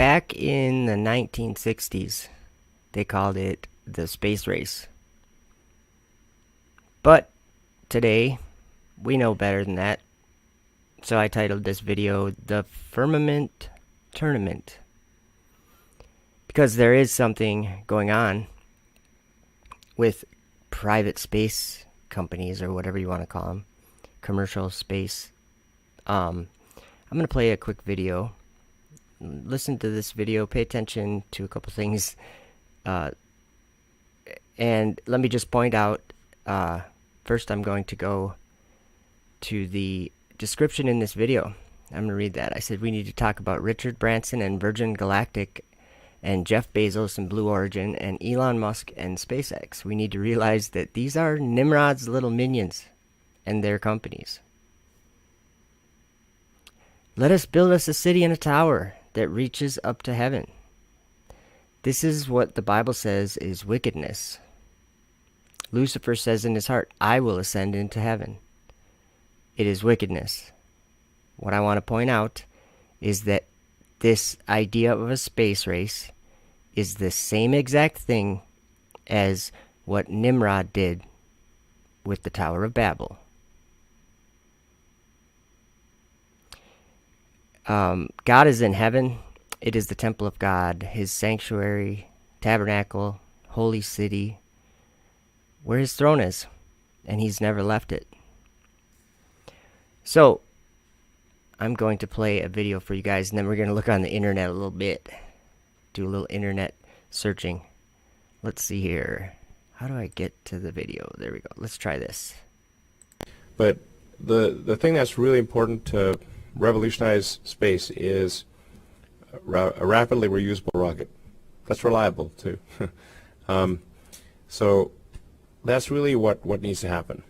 back in the 1960s, they called it the space race. But today, we know better than that. So I titled this video, The Firmament Tournament. Because there is something going on with private space companies, or whatever you want to call them. Commercial space. I'm going to play a quick video. Listen to this video. Pay attention to a couple things. And let me just point out, first I'm going to go to the description in this video. I'm going to read that. I said we need to talk about Richard Branson and Virgin Galactic, and Jeff Bezos and Blue Origin, and Elon Musk and SpaceX. We need to realize that these are Nimrod's little minions and their companies. Let us build us a city and a tower that reaches up to heaven. This is what the Bible says is wickedness. Lucifer says in his heart, I will ascend into heaven. It is wickedness. What I want to point out is that this idea of a space race is the same exact thing as what Nimrod did with the Tower of Babel. God is in heaven. It is the temple of God, his sanctuary, tabernacle, holy city, where his throne is, and he's never left it. So, I'm going to play a video for you guys, and then we're going to look on the internet a little bit. Do a little internet searching. Let's see here. How do I get to the video? There we go. Let's try this. But the thing that's really important to revolutionize space is a rapidly reusable rocket. That's reliable, too. So that's really what needs to happen.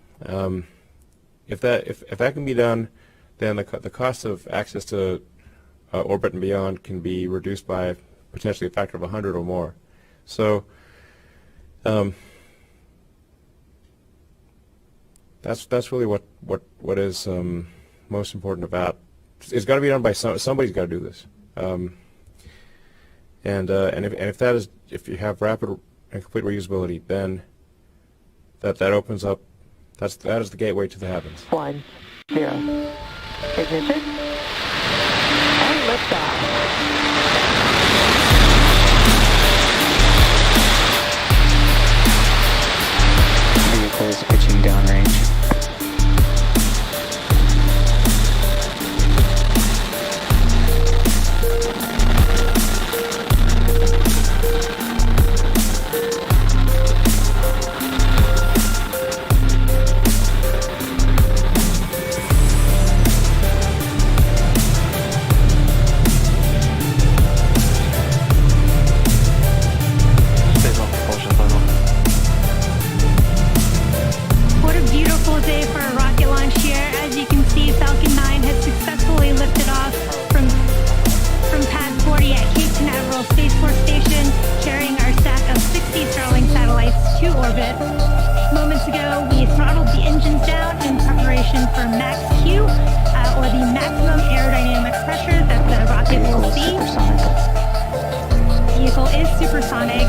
If that can be done, then the cost of access to orbit and beyond can be reduced by potentially a factor of 100 or more. So that's really what is most important about. It's got to be done by somebody's got to do this. If you have rapid and complete reusability, then that opens up. That is the gateway to the heavens. 1, 0. Ignition. And liftoff. Vehicle is pitching downrange. Moments ago, we throttled the engines down in preparation for max Q, or the maximum aerodynamic pressure that the rocket will see. Vehicle is supersonic.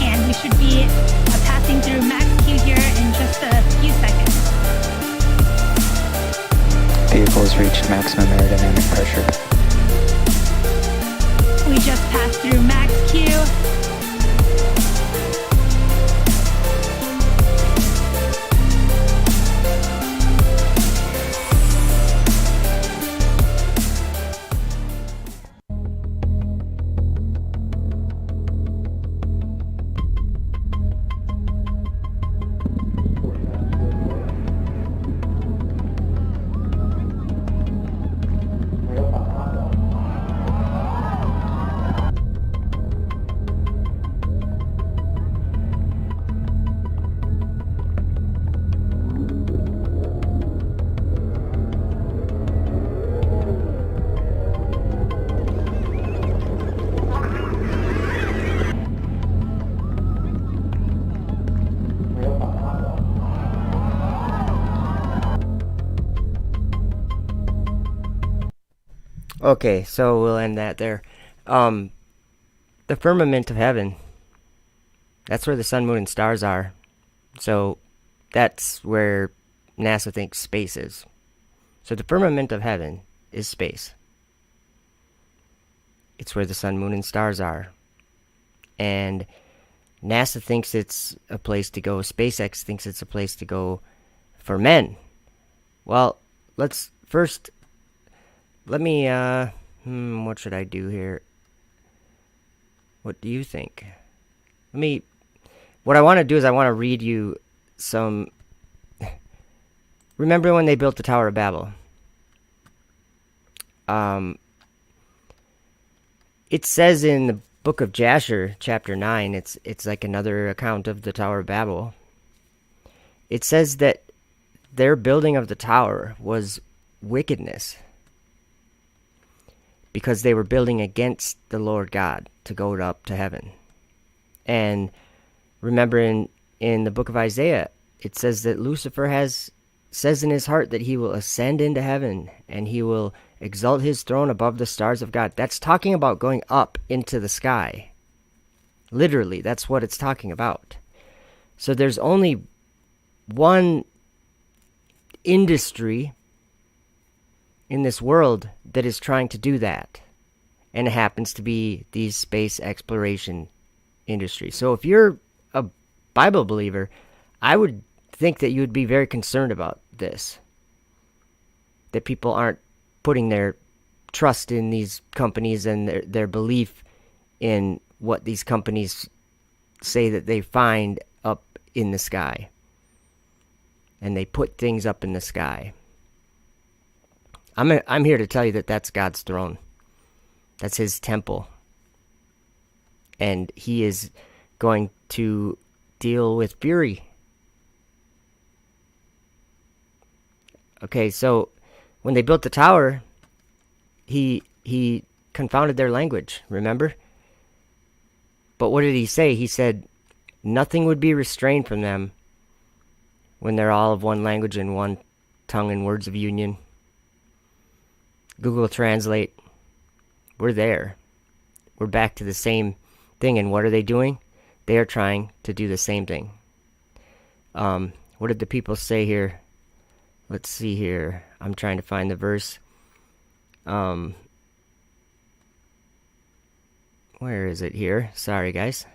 And we should be passing through max Q here in just a few seconds. Vehicle has reached maximum aerodynamic pressure. We just passed through max Q. Okay, so we'll end that there. The firmament of heaven, that's where the sun, moon, and stars are. So that's where NASA thinks space is. So the firmament of heaven is space. It's where the sun, moon, and stars are. And NASA thinks it's a place to go. SpaceX thinks it's a place to go for men. Well, let's first, let me, what should I do here? What do you think? What I want to do is I want to read you some, remember when they built the Tower of Babel? It says in the book of Jasher, chapter 9, it's like another account of the Tower of Babel. It says that their building of the tower was wickedness because they were building against the Lord God to go up to heaven. And remember in the book of Isaiah, it says that Lucifer says in his heart that he will ascend into heaven and he will exalt his throne above the stars of God. That's talking about going up into the sky. Literally, that's what it's talking about. So there's only one industry in this world that is trying to do that, and it happens to be the space exploration industry. So if you're a Bible believer, I would think that you would be very concerned about this, that people aren't putting their trust in these companies and their belief in what these companies say that they find up in the sky. And they put things up in the sky. I'm here to tell you that that's God's throne. That's his temple. And he is going to deal with fury. Okay, so when they built the tower, he confounded their language, remember? But what did he say? He said nothing would be restrained from them when they're all of one language and one tongue and words of union. Google Translate. We're there. We're back to the same thing. And what are they doing? They are trying to do the same thing. What did the people say here? Let's see here. I'm trying to find the verse. Where is it here? Sorry, guys.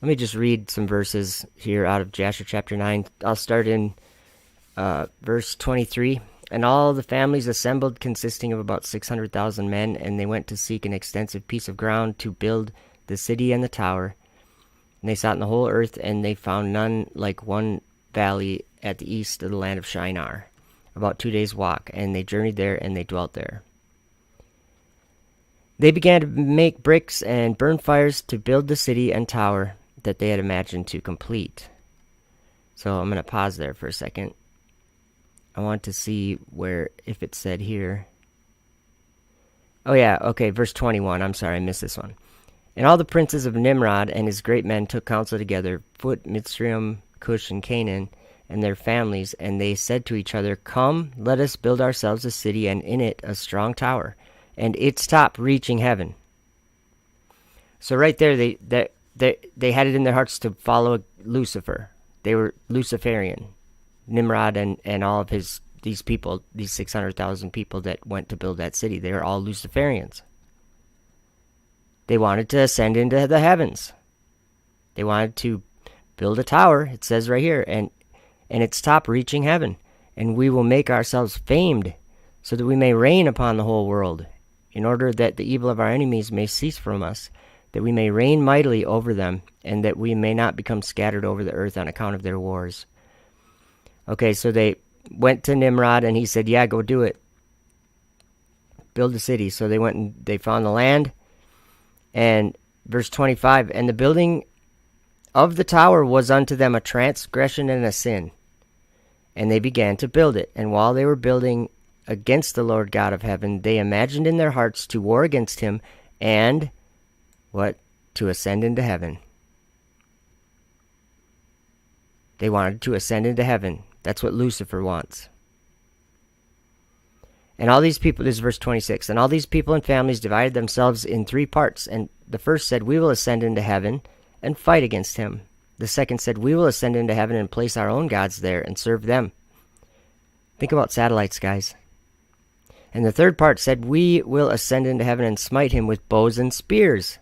Let me just read some verses here out of Jasher chapter 9. I'll start in verse 23. And all the families assembled, consisting of about 600,000 men, and they went to seek an extensive piece of ground to build the city and the tower. And they sought in the whole earth, and they found none like one valley at the east of the land of Shinar, about 2 days' walk. And they journeyed there, and they dwelt there. They began to make bricks and burn fires to build the city and tower that they had imagined to complete. So I'm going to pause there for a second. I want to see if it said here. Oh yeah, okay, verse 21. I'm sorry, I missed this one. And all the princes of Nimrod and his great men took counsel together, Phut, Mitzrayim, Cush, and Canaan, and their families, and they said to each other, Come, let us build ourselves a city, and in it a strong tower, and its top reaching heaven. So right there, they had it in their hearts to follow Lucifer. They were Luciferian. Nimrod and all of these people, these 600,000 people that went to build that city, they were all Luciferians. They wanted to ascend into the heavens. They wanted to build a tower, it says right here, and its top reaching heaven. And we will make ourselves famed, so that we may reign upon the whole world, in order that the evil of our enemies may cease from us, that we may reign mightily over them, and that we may not become scattered over the earth on account of their wars. Okay, so they went to Nimrod, and he said, yeah, go do it. Build the city. So they went and they found the land. And verse 25, and the building of the tower was unto them a transgression and a sin. And they began to build it. And while they were building against the Lord God of heaven, they imagined in their hearts to war against him, and what? To ascend into heaven. They wanted to ascend into heaven. That's what Lucifer wants. And all these people, this is verse 26, and all these people and families divided themselves in 3 parts. And the first said, we will ascend into heaven and fight against him. The second said, we will ascend into heaven and place our own gods there and serve them. Think about satellites, guys. And the third part said, we will ascend into heaven and smite him with bows and spears.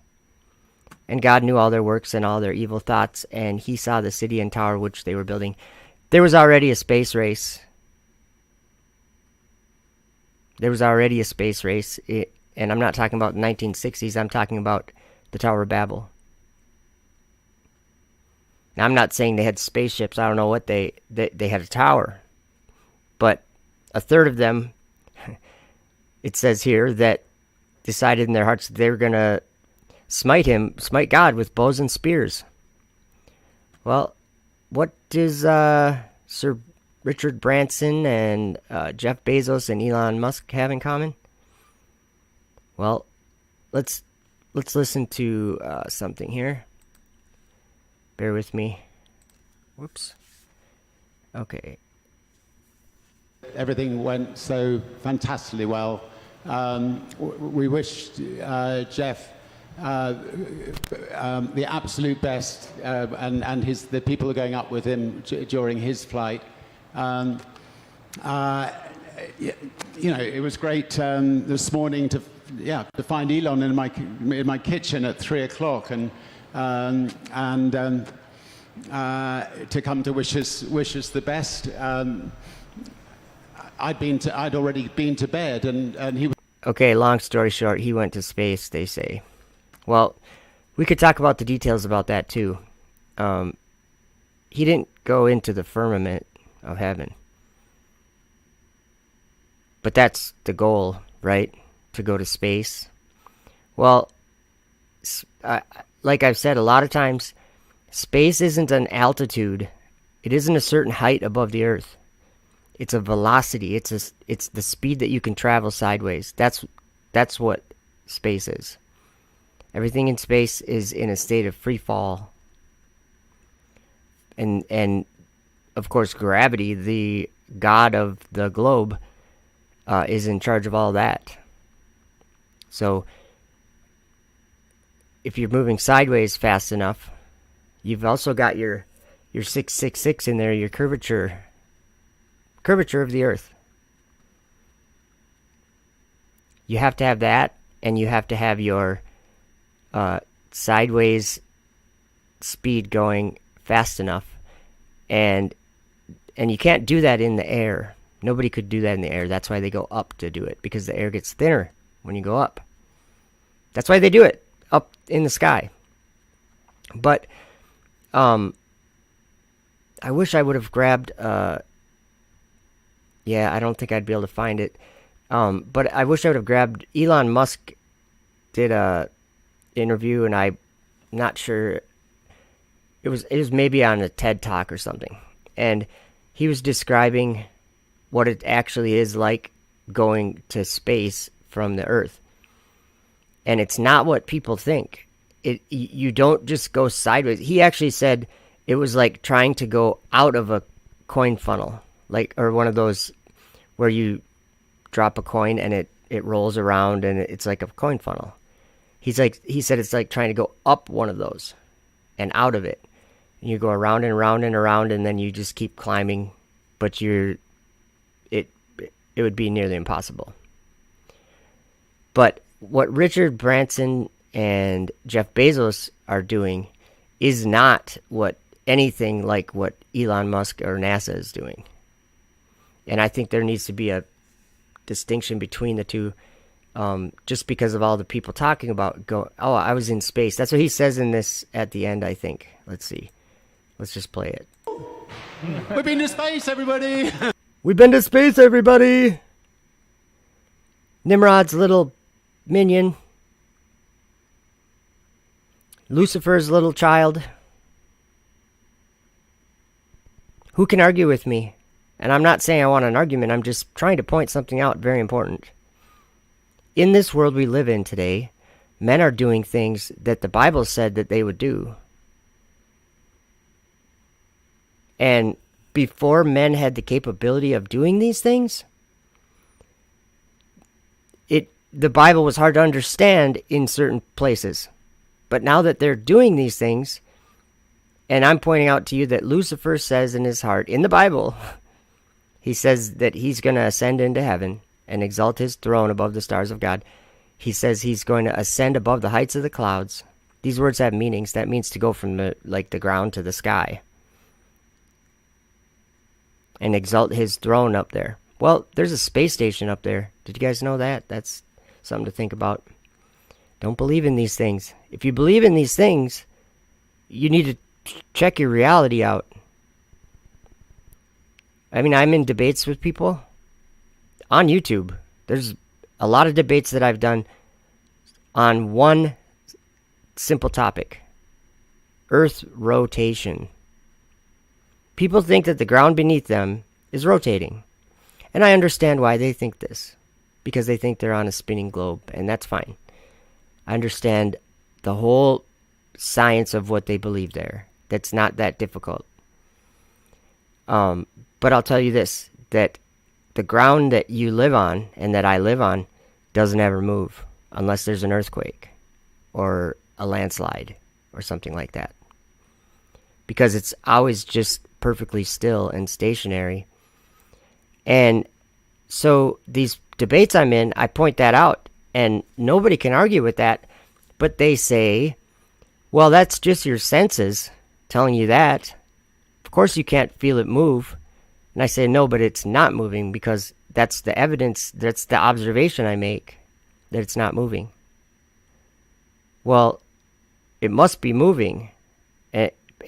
And God knew all their works and all their evil thoughts, and he saw the city and tower which they were building. There was already a space race. And I'm not talking about the 1960s, I'm talking about the Tower of Babel. Now, I'm not saying they had spaceships, I don't know what they had a tower. But a third of them, it says here, that decided in their hearts that they were going to smite God with bows and spears. Well, what does Sir Richard Branson and Jeff Bezos and Elon Musk have in common? Well, let's listen to something here. Bear with me. Whoops. Okay. Everything went so fantastically well. We wish Jeff the absolute best, and the people who are going up with him during his flight. It was great this morning to find Elon in my kitchen at 3:00 and to come to wish us the best. I'd already been to bed, and he. Okay, long story short, he went to space, they say. Well, we could talk about the details about that too. He didn't go into the firmament of heaven. But that's the goal, right? To go to space. Well, like I've said a lot of times, space isn't an altitude. It isn't a certain height above the earth. It's a velocity. It's the speed that you can travel sideways. That's what space is. Everything in space is in a state of free fall. And of course, gravity, the god of the globe, is in charge of all that. So if you're moving sideways fast enough, you've also got your 666 in there, your curvature of the earth. You have to have that, and you have to have your sideways speed going fast enough, and you can't do that in the air. Nobody could do that in the air. That's why they go up to do it, because the air gets thinner when you go up. That's why they do it up in the sky. But I wish I would have grabbed I don't think I'd be able to find it. But I wish I would have grabbed, Elon Musk did a interview, and I'm not sure, it was maybe on a TED Talk or something, and he was describing what it actually is like going to space from the earth. And it's not what people think. You don't just go sideways. He actually said it was like trying to go out of a coin funnel, or one of those where you drop a coin and it rolls around and it's like a coin funnel. He said it's like trying to go up one of those and out of it. And you go around and around and around, and then you just keep climbing, but it would be nearly impossible. But what Richard Branson and Jeff Bezos are doing is not anything like what Elon Musk or NASA is doing. And I think there needs to be a distinction between the two, just because of all the people talking about I was in space. That's what he says in this at the end, I think. Let's see. Let's just play it. We've been to space, everybody! We've been to space, everybody! Nimrod's little minion. Lucifer's little child. Who can argue with me? And I'm not saying I want an argument, I'm just trying to point something out very important. In this world we live in today, men are doing things that the Bible said that they would do. And before men had the capability of doing these things, the Bible was hard to understand in certain places. But now that they're doing these things, and I'm pointing out to you that Lucifer says in his heart, in the Bible, he says that he's going to ascend into heaven and exalt his throne above the stars of God. He says he's going to ascend above the heights of the clouds. These words have meanings. That means to go from the ground to the sky. And exalt his throne up there. Well, there's a space station up there. Did you guys know that? That's something to think about. Don't believe in these things. If you believe in these things, you need to check your reality out. I mean, I'm in debates with people on YouTube. There's a lot of debates that I've done on one simple topic: Earth rotation. People think that the ground beneath them is rotating. And I understand why they think this. Because they think they're on a spinning globe, and that's fine. I understand the whole science of what they believe there. That's not that difficult. But I'll tell you this, that the ground that you live on and that I live on doesn't ever move unless there's an earthquake or a landslide or something like that. Because it's always just perfectly still and stationary. And so these debates I'm in, I point that out, and nobody can argue with that. But they say, well, that's just your senses telling you that. Of course you can't feel it move. And I say, no, but it's not moving, because that's the evidence, that's the observation I make, that it's not moving. Well, it must be moving,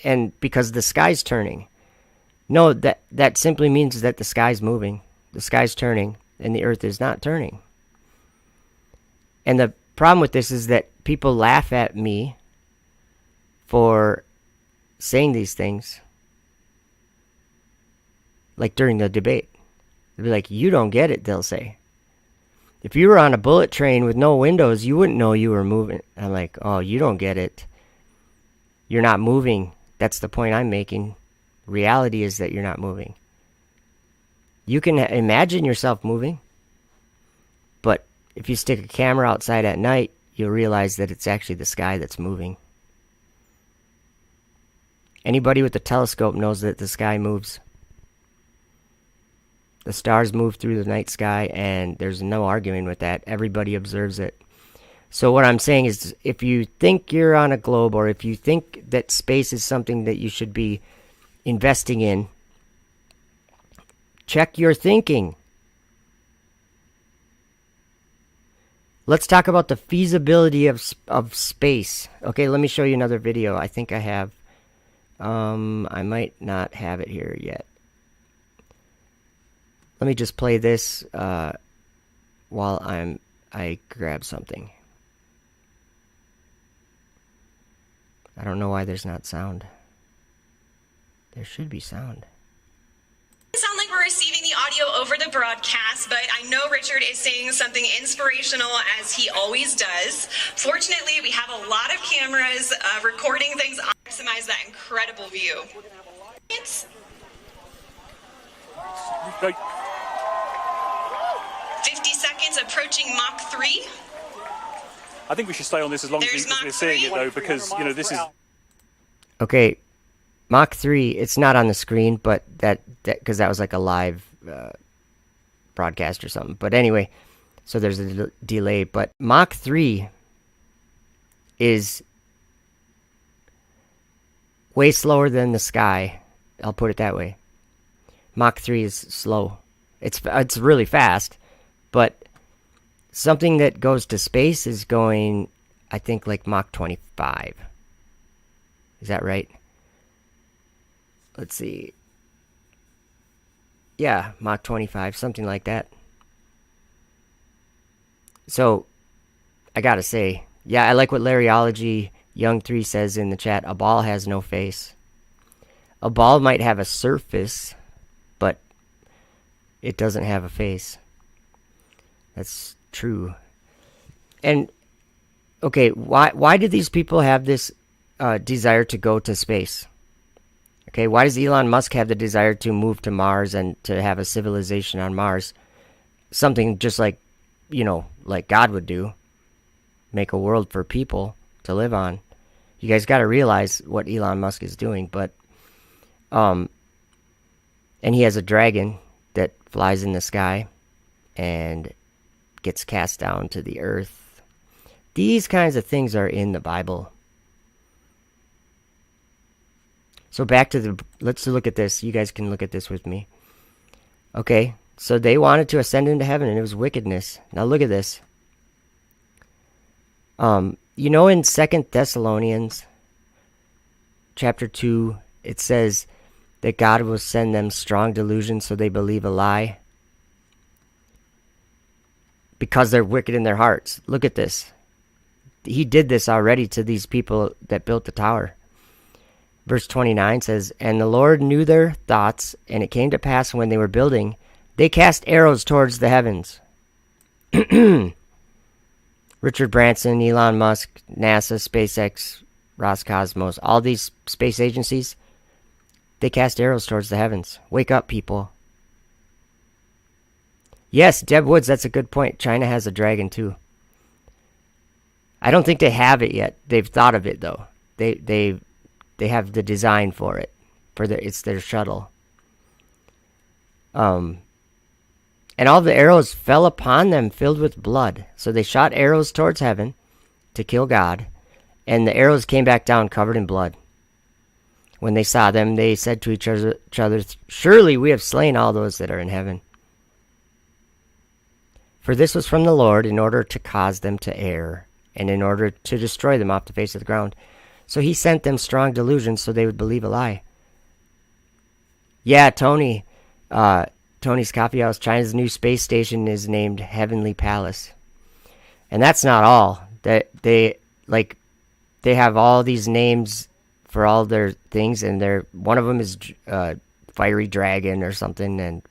and because the sky's turning. No, that simply means that the sky's moving, the sky's turning, and the earth is not turning. And the problem with this is that people laugh at me for saying these things. Like during the debate. They'll be like, you don't get it, they'll say. If you were on a bullet train with no windows, you wouldn't know you were moving. I'm like, oh, you don't get it. You're not moving. That's the point I'm making. Reality is that you're not moving. You can imagine yourself moving, but if you stick a camera outside at night, you'll realize that it's actually the sky that's moving. Anybody with a telescope knows that the sky moves. The stars move through the night sky, and there's no arguing with that. Everybody observes it. So what I'm saying is, if you think you're on a globe, or if you think that space is something that you should be investing in, check your thinking. Let's talk about the feasibility of space. Okay, let me show you another video. I think I have. I might not have it here yet. Let me just play this while I grab something. I don't know why there's not sound. There should be sound. Sound like we're receiving the audio over the broadcast, but I know Richard is saying something inspirational, as he always does. Fortunately, we have a lot of cameras recording things to maximize that incredible view. It's 50 seconds approaching Mach 3. I think we should stay on this as long as we're seeing it, though, because, you know, this is... Okay, Mach 3, it's not on the screen, but because that was like a live broadcast or something. But anyway, so there's a delay. But Mach 3 is way slower than the sky. I'll put it that way. Mach 3 is slow. It's really fast, but something that goes to space is going, I think, like Mach 25. Is that right? Let's see. Yeah, Mach 25, something like that. So, I gotta say, yeah, I like what Larryology Young 3 says in the chat. A ball has no face. A ball might have a surface, but it doesn't have a face. That's true. And, okay, why do these people have this desire to go to space? Okay, why does Elon Musk have the desire to move to Mars and to have a civilization on Mars? Something just like, you know, like God would do. Make a world for people to live on. You guys got to realize what Elon Musk is doing, but and he has a dragon that flies in the sky and gets cast down to the earth. These kinds of things are in the Bible. So back to let's look at this. You guys can look at this with me. Okay, so they wanted to ascend into heaven, and it was wickedness. Now look at this. You know, in 2 Thessalonians chapter 2, it says that God will send them strong delusion so they believe a lie because they're wicked in their hearts. Look at this. He did this already to these people that built the tower. Verse 29 says, "And the Lord knew their thoughts, and it came to pass when they were building, they cast arrows towards the heavens." Richard Branson, Elon Musk, NASA, SpaceX, Roscosmos, all these space agencies, they cast arrows towards the heavens. Wake up, people. Yes, Deb Woods, that's a good point. China has a dragon too. I don't think they have it yet. They've thought of it though. They have the design for it. It's their shuttle. And all the arrows fell upon them filled with blood. So they shot arrows towards heaven to kill God. And the arrows came back down covered in blood. When they saw them, they said to each other, "Surely we have slain all those that are in heaven." For this was from the Lord in order to cause them to err, and in order to destroy them off the face of the ground. So he sent them strong delusions so they would believe a lie. Yeah, Tony. Tony's Coffee House, China's new space station is named Heavenly Palace. And that's not all. They have all these names for all their things, and one of them is Fiery Dragon or something, and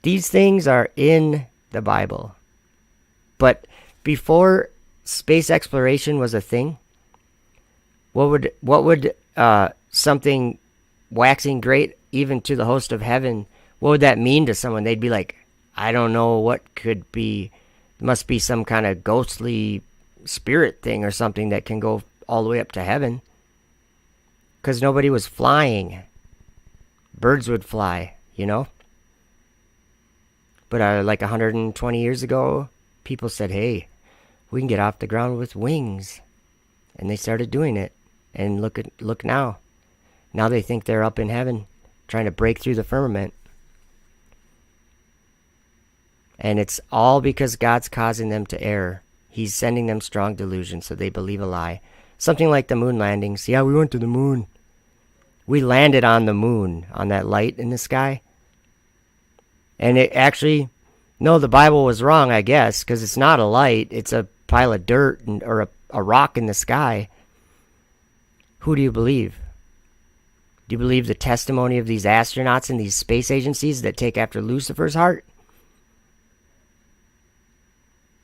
these things are in the Bible. But before space exploration was a thing, what would something waxing great even to the host of heaven, what would that mean to someone? They'd be like, I don't know what could be, must be some kind of ghostly spirit thing or something that can go all the way up to heaven. Because nobody was flying. Birds would fly, you know? But like 120 years ago, people said, hey, we can get off the ground with wings. And they started doing it. And look now. Now they think they're up in heaven, trying to break through the firmament. And it's all because God's causing them to err. He's sending them strong delusion so they believe a lie. Something like the moon landings. Yeah, we went to the moon. We landed on the moon, on that light in the sky. And it actually, no, the Bible was wrong, I guess, because it's not a light. It's a pile of dirt or a rock in the sky. Who do you believe? Do you believe the testimony of these astronauts and these space agencies that take after Lucifer's heart?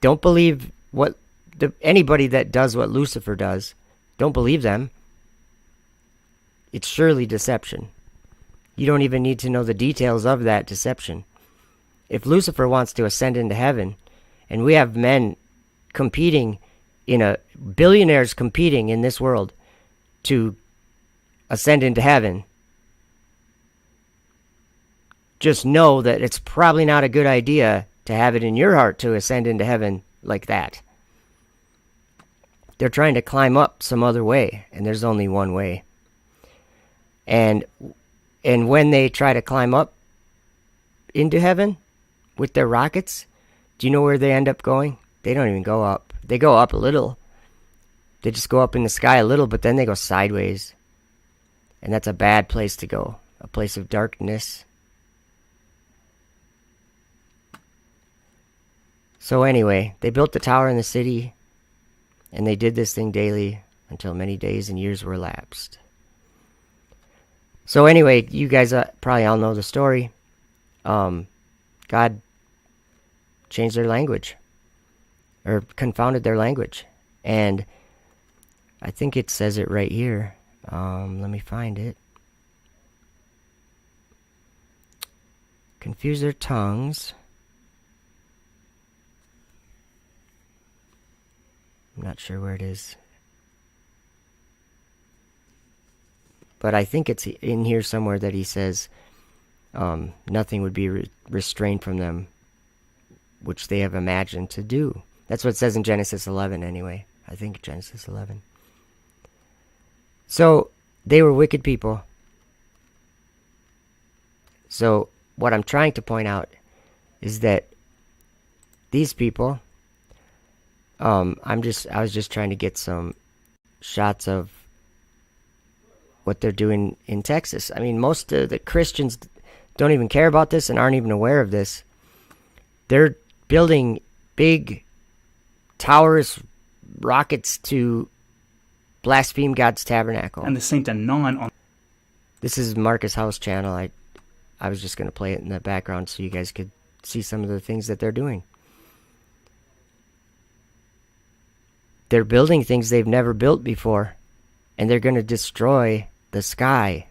Don't believe anybody that does what Lucifer does. Don't believe them. It's surely deception. You don't even need to know the details of that deception. If Lucifer wants to ascend into heaven, and we have men competing billionaires competing in this world to ascend into heaven, just know that it's probably not a good idea to have it in your heart to ascend into heaven like that. They're trying to climb up some other way, and there's only one way. And when they try to climb up into heaven with their rockets, do you know where they end up going? They don't even go up. They go up a little. They just go up in the sky a little, but then they go sideways. And that's a bad place to go. A place of darkness. So anyway, they built the tower in the city, and they did this thing daily until many days and years were elapsed. So anyway, you guys probably all know the story. God changed their language, or confounded their language. And I think it says it right here. Let me find it. Confuse their tongues. I'm not sure where it is. But I think it's in here somewhere that he says nothing would be restrained from them, which they have imagined to do. That's what it says in Genesis 11 anyway. I think Genesis 11. So they were wicked people. So what I'm trying to point out is that these people, I was just trying to get some shots of what they're doing in Texas. I mean, most of the Christians don't even care about this and aren't even aware of this. They're building big towers, rockets to blaspheme God's tabernacle. And the Saint Anon on. This is Marcus House channel. I was just going to play it in the background so you guys could see some of the things that they're doing. They're building things they've never built before, and they're going to destroy the sky,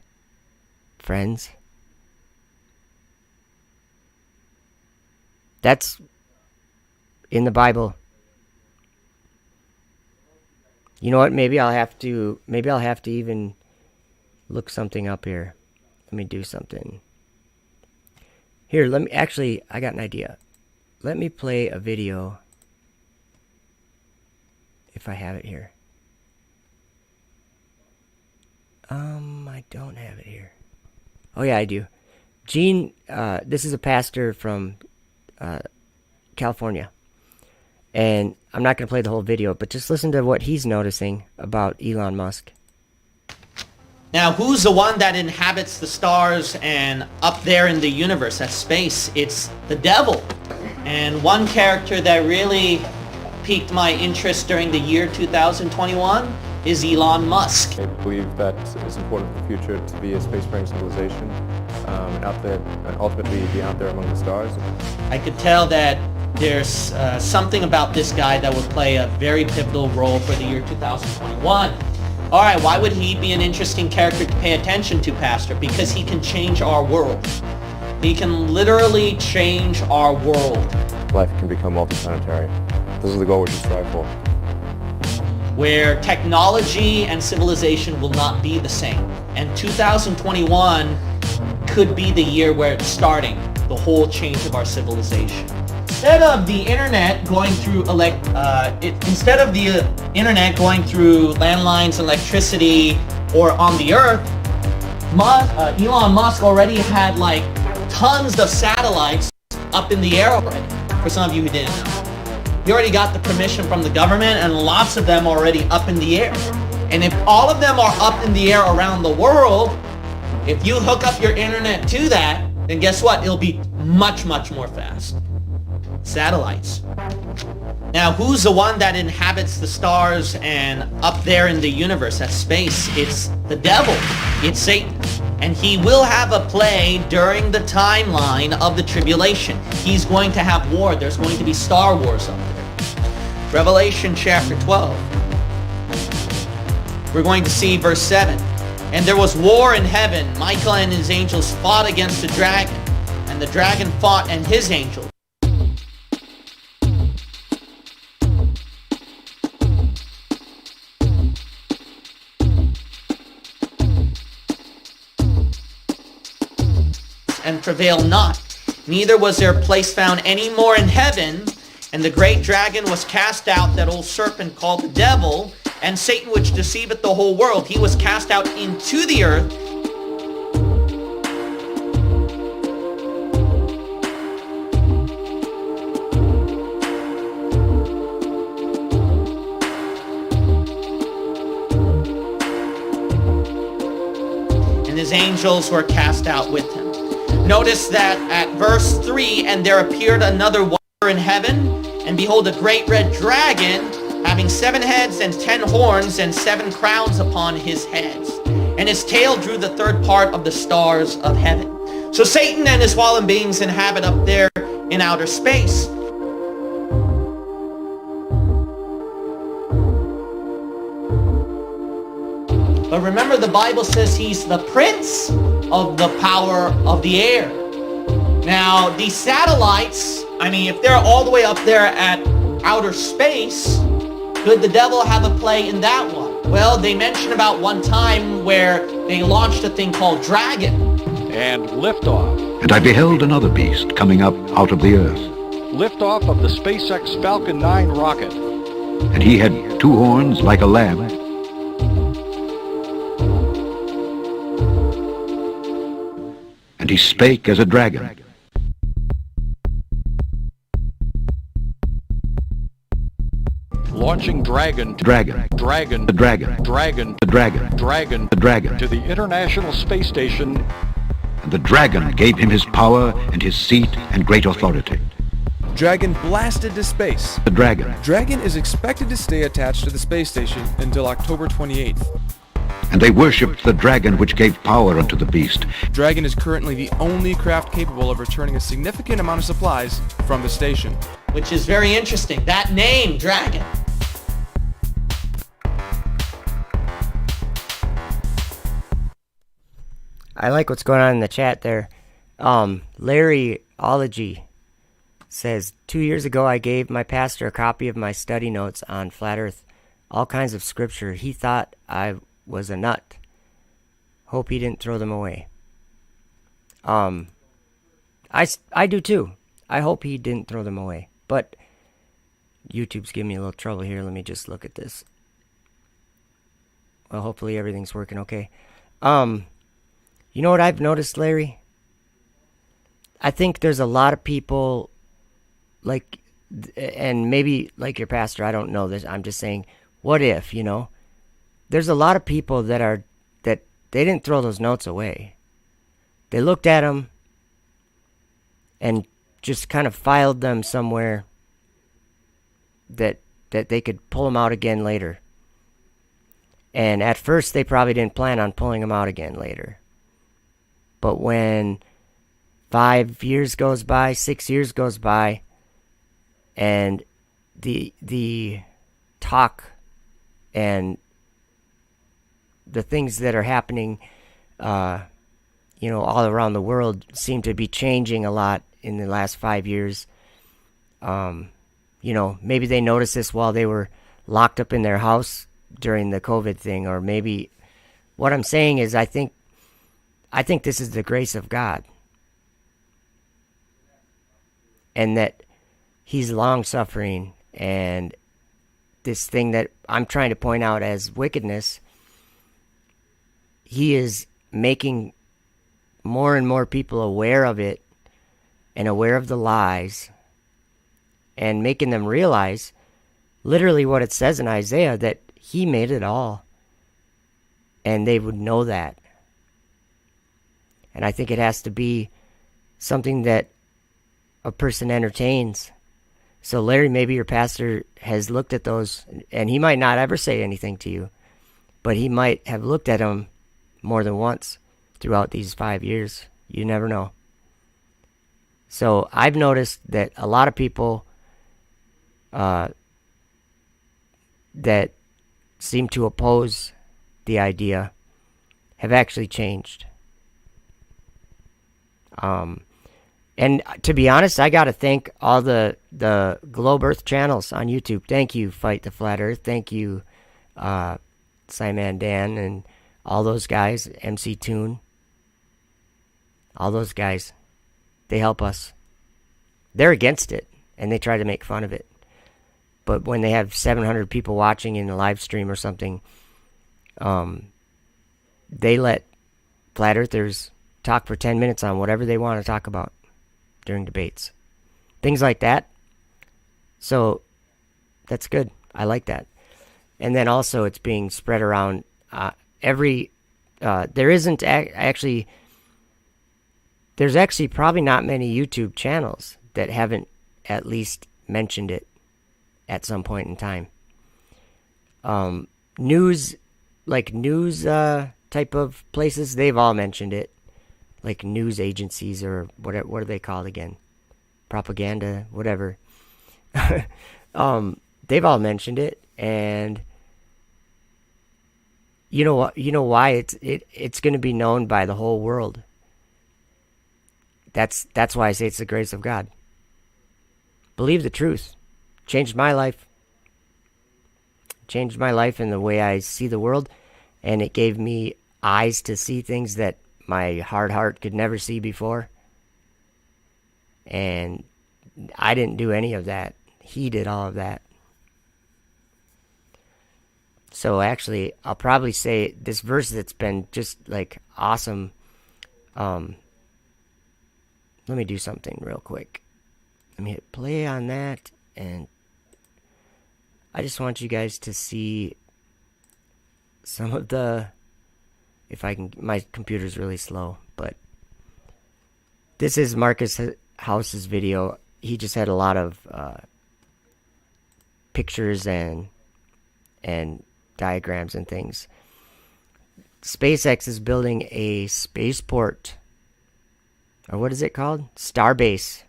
friends. That's in the Bible. You know what? Maybe I'll have to even look something up here. Let me do something. Here, I got an idea. Let me play a video if I have it here. I don't have it here. Oh yeah, I do. Gene, this is a pastor from California. And I'm not going to play the whole video, but just listen to what he's noticing about Elon Musk. Now, who's the one that inhabits the stars and up there in the universe, at space? It's the devil. And one character that really piqued my interest during the year 2021 is Elon Musk. I believe that it's important for the future to be a spacefaring civilization and out there, and ultimately be out there among the stars. I could tell that there's something about this guy that would play a very pivotal role for the year 2021. All right, why would he be an interesting character to pay attention to, Pastor? Because he can change our world. He can literally change our world. Life can become multi-planetary. This is the goal we should strive for. Where technology and civilization will not be the same. And 2021 could be the year where it's starting, the whole change of our civilization. Instead of the internet going through landlines, electricity, or on the Earth, Elon Musk already had like tons of satellites up in the air already. For some of you who didn't know, he already got the permission from the government, and lots of them already up in the air. And if all of them are up in the air around the world, if you hook up your internet to that, then guess what? It'll be much, much more fast. Satellites. Now, who's the one that inhabits the stars and up there in the universe, at space? It's the devil. It's Satan. And he will have a play during the timeline of the tribulation. He's going to have war. There's going to be Star Wars up there. Revelation chapter 12. We're going to see verse 7. And there was war in heaven. Michael and his angels fought against the dragon. And the dragon fought and his angels. And prevail not. Neither was their place found any more in heaven. And the great dragon was cast out, that old serpent called the devil, and Satan, which deceiveth the whole world. He was cast out into the earth. And his angels were cast out with him. Notice that at verse 3, and there appeared another wonder in heaven, and behold, a great red dragon, having 7 heads and 10 horns and 7 crowns upon his heads. And his tail drew the third part of the stars of heaven. So Satan and his fallen beings inhabit up there in outer space. But remember, the Bible says he's the prince of the power of the air. Now, these satellites, I mean, if they're all the way up there at outer space, Could the devil have a play in that one? Well, they mention about one time where they launched a thing called Dragon. And liftoff. And I beheld another beast coming up out of the earth. Liftoff of the SpaceX Falcon 9 rocket. And he had 2 horns like a lamb. And he spake as a dragon. Launching Dragon. Dragon. Dragon. The dragon. Dragon. The dragon. Dragon. The dragon. To the International Space Station. And the dragon gave him his power and his seat and great authority. Dragon blasted to space. The dragon. Dragon is expected to stay attached to the space station until October 28th. And they worshipped the dragon which gave power unto the beast. Dragon is currently the only craft capable of returning a significant amount of supplies from the station. Which is very interesting. That name, Dragon. I like what's going on in the chat there. Larryology says, 2 years ago I gave my pastor a copy of my study notes on flat earth. All kinds of scripture. He thought I was a nut. Hope he didn't throw them away. I do too. I hope he didn't throw them away. But YouTube's giving me a little trouble here. Let me just look at this. Well, hopefully everything's working okay. You know what I've noticed, Larry? I think there's a lot of people, like, and maybe like your pastor, I don't know this. I'm just saying, what if, you know? There's a lot of people that they didn't throw those notes away. They looked at them and just kind of filed them somewhere that they could pull them out again later. And at first, they probably didn't plan on pulling them out again later. But when 5 years goes by, 6 years goes by, and the talk and the things that are happening, all around the world seem to be changing a lot in the last 5 years. Maybe they noticed this while they were locked up in their house during the COVID thing, or maybe what I'm saying is I think this is the grace of God, and that he's long-suffering, and this thing that I'm trying to point out as wickedness, he is making more and more people aware of it and aware of the lies, and making them realize literally what it says in Isaiah, that he made it all, and they would know that. And I think it has to be something that a person entertains. So Larry, maybe your pastor has looked at those, and he might not ever say anything to you, but he might have looked at them more than once throughout these 5 years. You never know. So I've noticed that a lot of people that seem to oppose the idea have actually changed. And to be honest, I got to thank all the Globe Earth channels on YouTube. Thank you, Fight the Flat Earth. Thank you, Simon Dan, and all those guys, MC Toon. All those guys, they help us. They're against it, and they try to make fun of it. But when they have 700 people watching in a live stream or something, they let flat earthers talk for 10 minutes on whatever they want to talk about during debates. Things like that. So that's good. I like that. And then also it's being spread around there's actually probably not many YouTube channels that haven't at least mentioned it at some point in time. News type of places, they've all mentioned it. Like news agencies, or what are they called again? Propaganda, whatever. They've all mentioned it, and you know what? You know why it's going to be known by the whole world. That's why I say it's the grace of God. Believe the truth. Changed my life. changed my life and the way I see the world, and it gave me eyes to see things that my hard heart could never see before. And I didn't do any of that. He did all of that. So actually, I'll probably say this verse that's been just like awesome. Let me do something real quick. Let me hit play on that, and I just want you guys to see some of the, if I can, my computer's really slow, but this is Marcus House's video. He just had a lot of pictures and diagrams and things. SpaceX is building a spaceport, or what is it called? Starbase.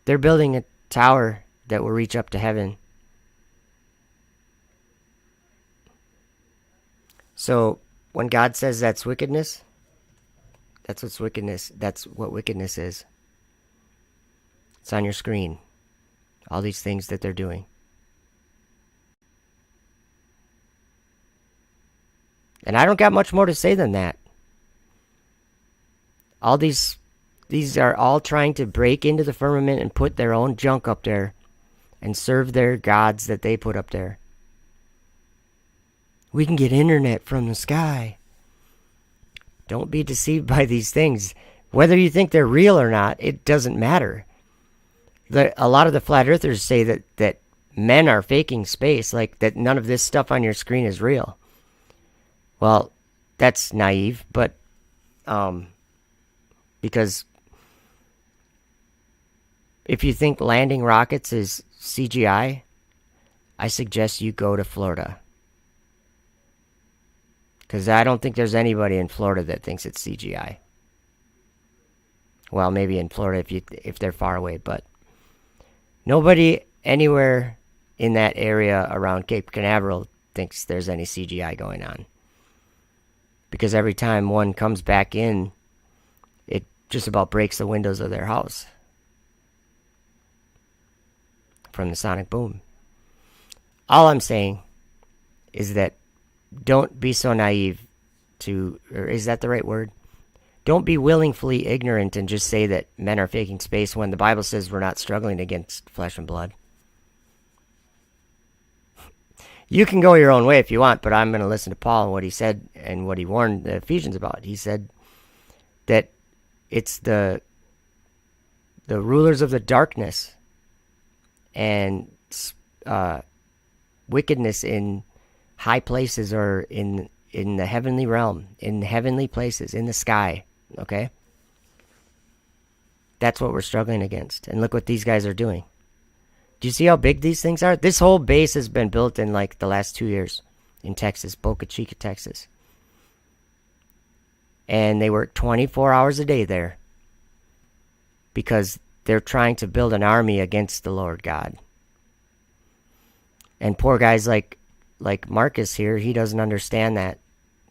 They're building a tower that will reach up to heaven. So when God says that's wickedness, that's what's wickedness. That's what wickedness is. It's on your screen. All these things that they're doing. And I don't got much more to say than that. All these are all trying to break into the firmament and put their own junk up there and serve their gods that they put up there. We can get internet from the sky. Don't be deceived by these things. Whether you think they're real or not, it doesn't matter. A lot of the flat earthers say that men are faking space, like that none of this stuff on your screen is real. Well, that's naive, but because if you think landing rockets is CGI, I suggest you go to Florida. Because I don't think there's anybody in Florida that thinks it's CGI. Well, maybe in Florida if they're far away, but nobody anywhere in that area around Cape Canaveral thinks there's any CGI going on. Because every time one comes back in, it just about breaks the windows of their house from the sonic boom. All I'm saying is that don't be so naive to, or is that the right word? Don't be willingly ignorant and just say that men are faking space when the Bible says we're not struggling against flesh and blood. You can go your own way if you want, but I'm going to listen to Paul and what he said and what he warned the Ephesians about. He said that it's the rulers of the darkness and wickedness in high places, or in the heavenly realm, in heavenly places, in the sky, okay? That's what we're struggling against. And look what these guys are doing. Do you see how big these things are? This whole base has been built in like the last 2 years in Texas, Boca Chica, Texas. And they work 24 hours a day there because they're trying to build an army against the Lord God. And poor guys like Marcus here, he doesn't understand that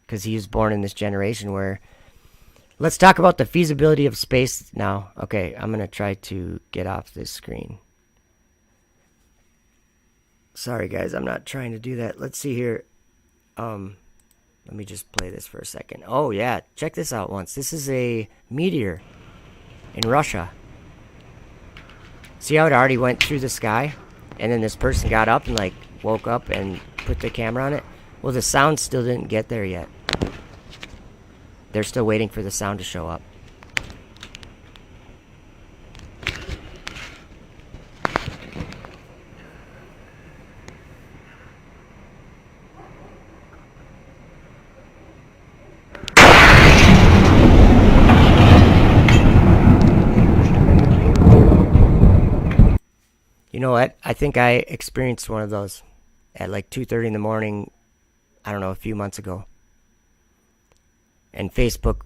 because he was born in this generation where... Let's talk about the feasibility of space now. Okay, I'm going to try to get off this screen. Sorry, guys, I'm not trying to do that. Let's see here. Let me just play this for a second. Oh, yeah, check this out once. This is a meteor in Russia. See how it already went through the sky? And then this person got up and, like, woke up and put the camera on it. Well, the sound still didn't get there yet. They're still waiting for the sound to show up. You know what? I think I experienced one of those at like 2:30 in the morning, I don't know, a few months ago. And Facebook,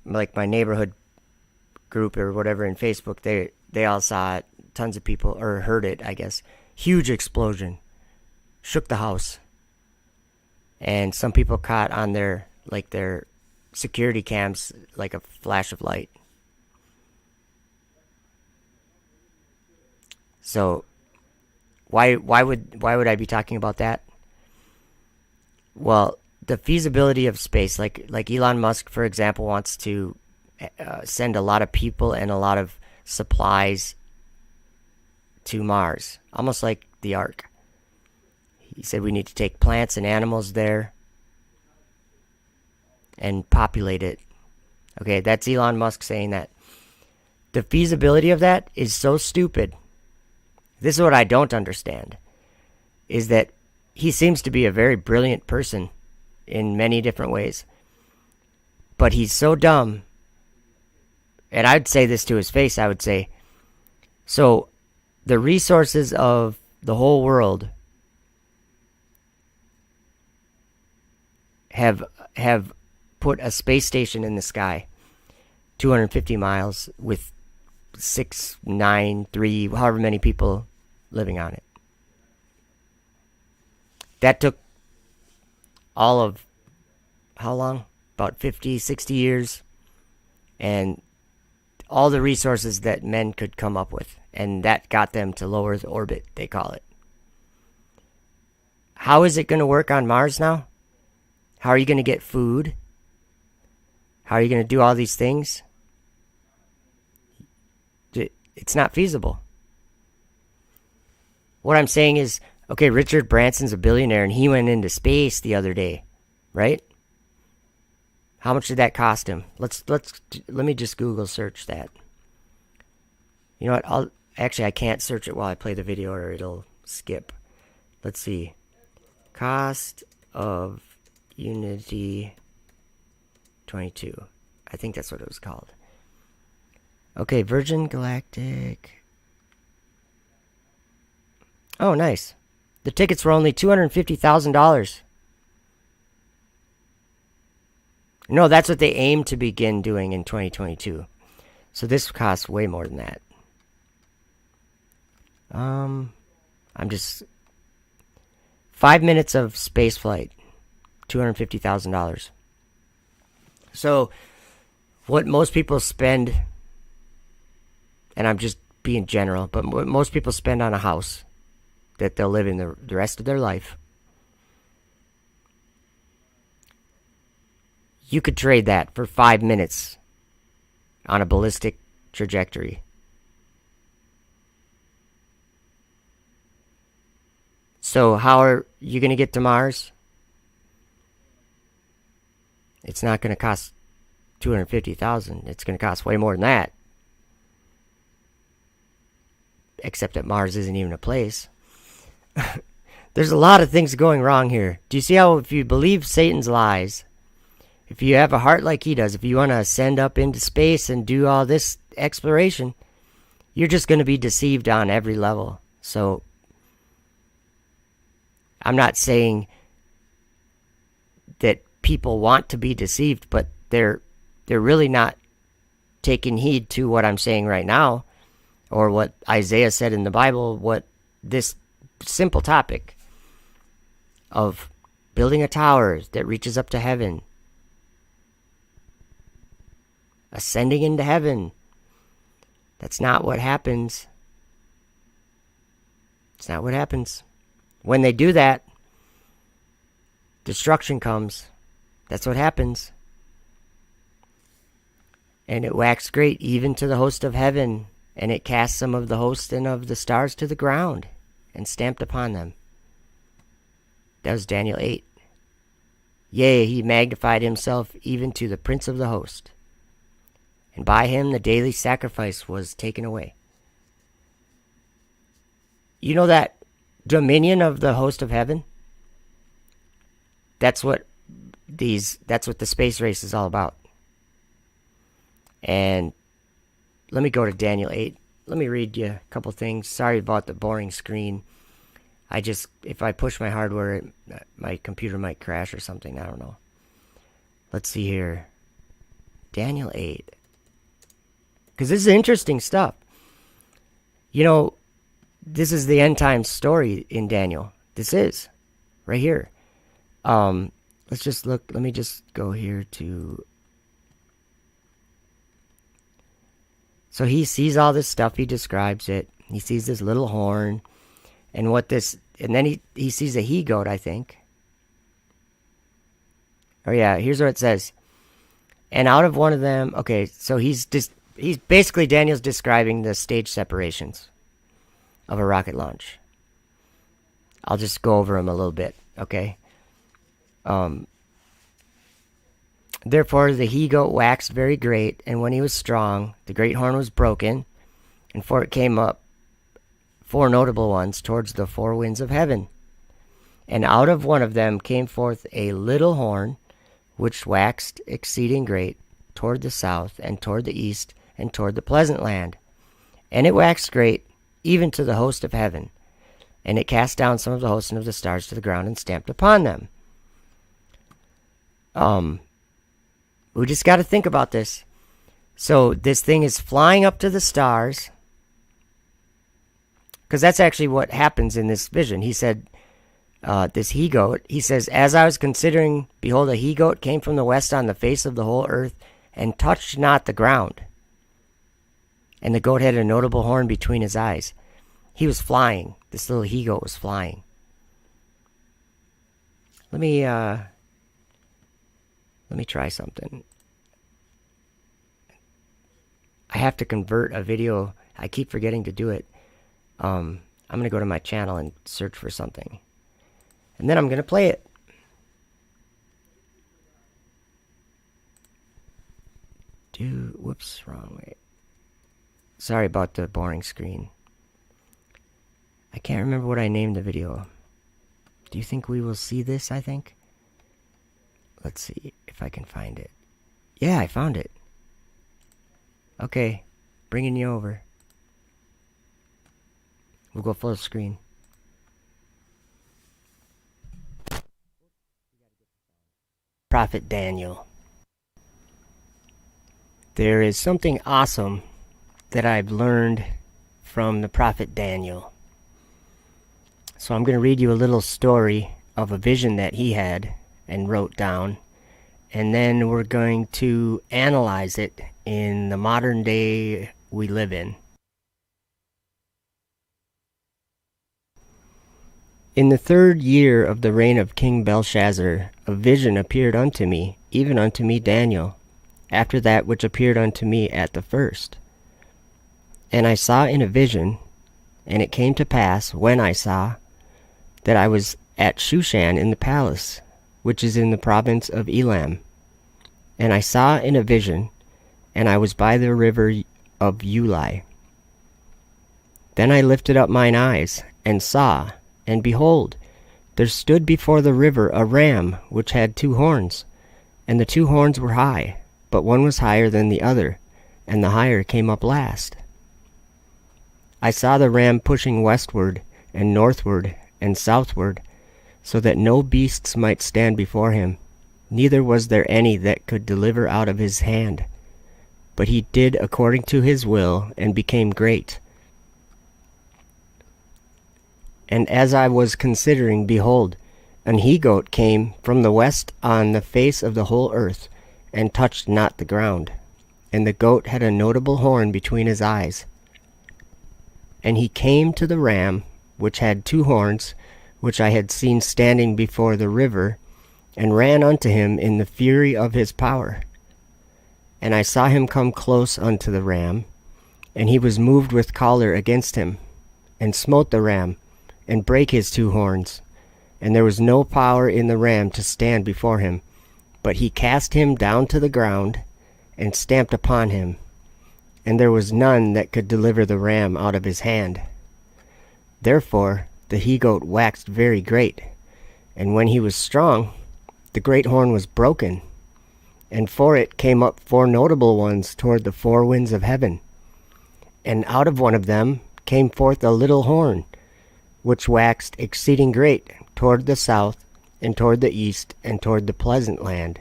like my neighborhood group or whatever in Facebook, they all saw it. Tons of people, or heard it, I guess. Huge explosion. Shook the house. And some people caught on their security cams like a flash of light. So Why would I be talking about that? Well, the feasibility of space, like Elon Musk, for example, wants to send a lot of people and a lot of supplies to Mars, almost like the Ark. He said we need to take plants and animals there and populate it. Okay, that's Elon Musk saying that. The feasibility of that is so stupid. This is what I don't understand, is that he seems to be a very brilliant person in many different ways. But he's so dumb. And I'd say this to his face. I would say, so the resources of the whole world have put a space station in the sky, 250 miles with 6, 9, 3, however many people living on it. That took all of, how long? About 50, 60 years. And all the resources that men could come up with. And that got them to low Earth orbit, they call it. How is it going to work on Mars now? How are you going to get food? How are you going to do all these things? It's not feasible. What I'm saying is, okay, Richard Branson's a billionaire and he went into space the other day, right? How much did that cost him? Let me just Google search that. You know what? I can't search it while I play the video or it'll skip. Let's see. Cost of Unity 22. I think that's what it was called. Okay, Virgin Galactic. Oh, nice. The tickets were only $250,000. No, that's what they aim to begin doing in 2022. So this costs way more than that. I'm just 5 minutes of space flight, $250,000. So what most people spend, and I'm just being general, but what most people spend on a house that they'll live in the rest of their life, you could trade that for 5 minutes on a ballistic trajectory. So how are you going to get to Mars? It's not going to cost $250,000. It's going to cost way more than that. Except that Mars isn't even a place. There's a lot of things going wrong here. Do you see how if you believe Satan's lies, if you have a heart like he does, if you want to ascend up into space and do all this exploration, you're just going to be deceived on every level. So I'm not saying that people want to be deceived, but they're really not taking heed to what I'm saying right now, or what Isaiah said in the Bible, what this simple topic of building a tower that reaches up to heaven, ascending into heaven. That's not what happens. It's not what happens. When they do that, destruction comes. That's what happens. And it waxed great even to the host of heaven, and it cast some of the host and of the stars to the ground, and stamped upon them. That was Daniel 8. Yea, he magnified himself even to the prince of the host, and by him the daily sacrifice was taken away. You know that dominion of the host of heaven? That's what the space race is all about. And let me go to Daniel 8. Let me read you a couple things. Sorry about the boring screen. If I push my hardware, my computer might crash or something. I don't know. Let's see here. Daniel 8. Because this is interesting stuff. You know, this is the end time story in Daniel. This is. Right here. Let's just look. Let me just go here to... So he sees all this stuff. He describes it. He sees this little horn. And then he sees a he-goat, I think. Oh yeah, here's what it says. And out of one of them, okay, so he's basically, Daniel's describing the stage separations of a rocket launch. I'll just go over them a little bit, okay? Therefore the he-goat waxed very great, and when he was strong, the great horn was broken, and for it came up 4 notable ones towards the 4 winds of heaven. And out of one of them came forth a little horn, which waxed exceeding great toward the south, and toward the east, and toward the pleasant land. And it waxed great, even to the host of heaven. And it cast down some of the hosts and of the stars to the ground, and stamped upon them. We just got to think about this. So this thing is flying up to the stars, because that's actually what happens in this vision. He said, this he-goat, he says, as I was considering, behold, a he-goat came from the west on the face of the whole earth, and touched not the ground. And the goat had a notable horn between his eyes. He was flying. This little he-goat was flying. Let me try something. I have to convert a video. I keep forgetting to do it. I'm going to go to my channel and search for something. And then I'm going to play it. Whoops, wrong way. Sorry about the boring screen. I can't remember what I named the video. Do you think we will see this, I think? Let's see if I can find it. Yeah, I found it. Okay, bringing you over. We'll go full screen. Prophet Daniel. There is something awesome that I've learned from the prophet Daniel. So I'm going to read you a little story of a vision that he had and wrote down. And then we're going to analyze it in the modern day we live in. In the 3rd year of the reign of King Belshazzar, a vision appeared unto me, even unto me Daniel, after that which appeared unto me at the first. And I saw in a vision, and it came to pass, when I saw, that I was at Shushan in the palace, which is in the province of Elam. And I saw in a vision, and I was by the river of Ulai. Then I lifted up mine eyes, and saw, and behold, there stood before the river a ram, which had 2 horns, and the 2 horns were high, but one was higher than the other, and the higher came up last. I saw the ram pushing westward, and northward, and southward, so that no beasts might stand before him, neither was there any that could deliver out of his hand. But he did according to his will, and became great. And as I was considering, behold, an he-goat came from the west on the face of the whole earth, and touched not the ground. And the goat had a notable horn between his eyes. And he came to the ram, which had 2 horns, which I had seen standing before the river, and ran unto him in the fury of his power. And I saw him come close unto the ram, and he was moved with choler against him, and smote the ram, and brake his 2 horns. And there was no power in the ram to stand before him, but he cast him down to the ground, and stamped upon him. And there was none that could deliver the ram out of his hand. Therefore the he-goat waxed very great, and when he was strong, the great horn was broken, and for it came up 4 notable ones toward the 4 winds of heaven. And out of one of them came forth a little horn, which waxed exceeding great toward the south, and toward the east, and toward the pleasant land.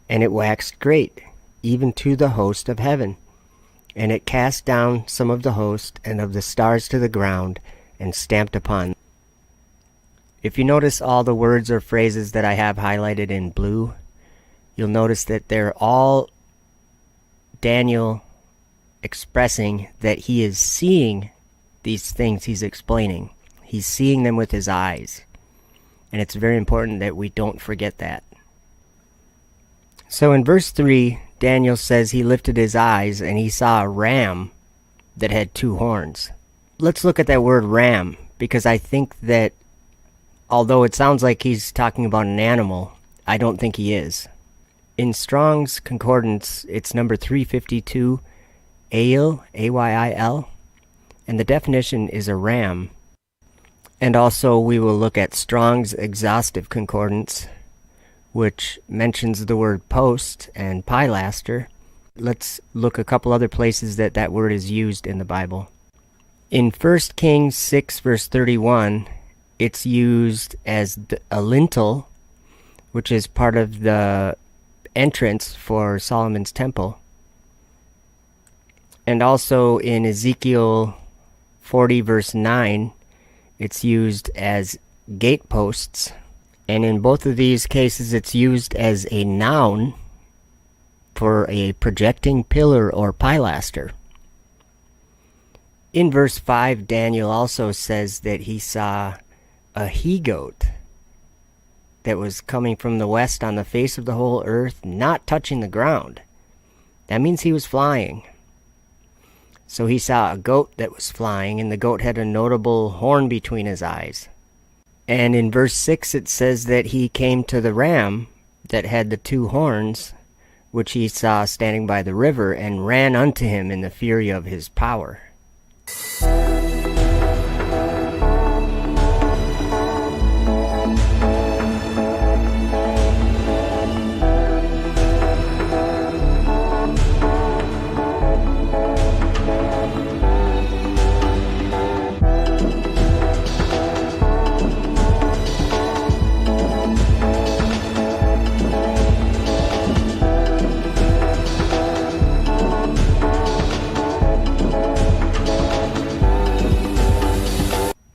And it waxed great, even to the host of heaven. And it cast down some of the host and of the stars to the ground, and stamped upon them. If you notice all the words or phrases that I have highlighted in blue, you'll notice that they're all Daniel expressing that he is seeing these things he's explaining. He's seeing them with his eyes. And it's very important that we don't forget that. So in verse 3, Daniel says he lifted his eyes and he saw a ram that had 2 horns. Let's look at that word ram, because I think that although it sounds like he's talking about an animal, I don't think he is. In Strong's Concordance, it's number 352, Ayil, A-Y-I-L, and the definition is a ram. And also we will look at Strong's Exhaustive Concordance, which mentions the word post and pilaster. Let's look a couple other places that that word is used in the Bible. In 1 Kings 6 verse 31, it's used as a lintel, which is part of the entrance for Solomon's temple. And also in Ezekiel 40 verse 9, it's used as gateposts. And in both of these cases, it's used as a noun for a projecting pillar or pilaster. In verse 5, Daniel also says that he saw a he-goat that was coming from the west on the face of the whole earth, not touching the ground. That means he was flying. So he saw a goat that was flying, and the goat had a notable horn between his eyes. And in verse 6 it says that he came to the ram that had the 2 horns, which he saw standing by the river, and ran unto him in the fury of his power.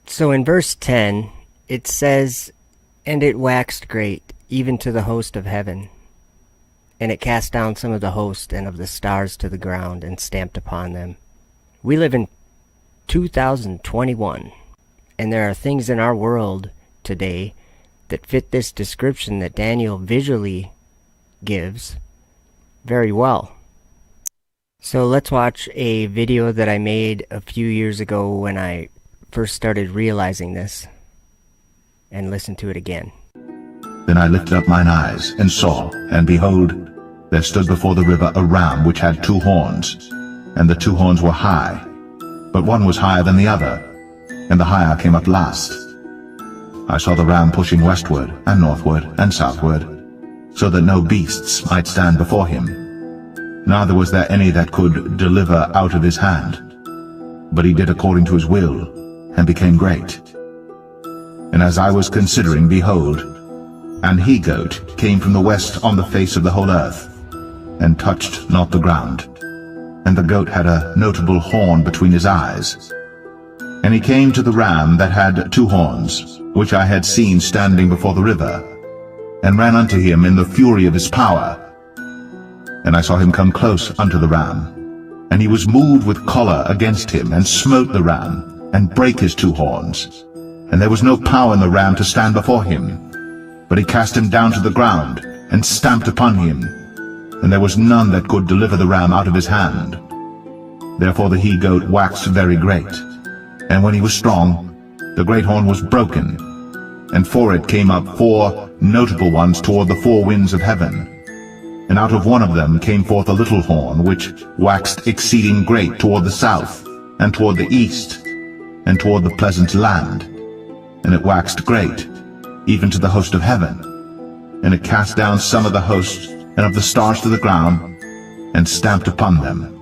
So in verse 10, it says, "And it waxed great, even to the host of heaven. And it cast down some of the host and of the stars to the ground, and stamped upon them." We live in 2021, and there are things in our world today that fit this description that Daniel visually gives very well. So let's watch a video that I made a few years ago when I first started realizing this, and listen to it again. Then I lifted up mine eyes, and saw, and behold, there stood before the river a ram which had 2 horns, and the 2 horns were high, but one was higher than the other, and the higher came up last. I saw the ram pushing westward, and northward, and southward, so that no beasts might stand before him. Neither was there any that could deliver out of his hand, but he did according to his will, and became great. And as I was considering, behold, an he-goat came from the west on the face of the whole earth, and touched not the ground. And the goat had a notable horn between his eyes. And he came to the ram that had 2 horns, which I had seen standing before the river, and ran unto him in the fury of his power. And I saw him come close unto the ram, and he was moved with choler against him, and smote the ram, and brake his 2 horns. And there was no power in the ram to stand before him, but he cast him down to the ground, and stamped upon him, and there was none that could deliver the ram out of his hand. Therefore the he-goat waxed very great, and when he was strong, the great horn was broken, and for it came up 4 notable ones toward the 4 winds of heaven. And out of one of them came forth a little horn, which waxed exceeding great toward the south, and toward the east, and toward the pleasant land. And it waxed great, even to the host of heaven. And it cast down some of the host and of the stars to the ground, and stamped upon them.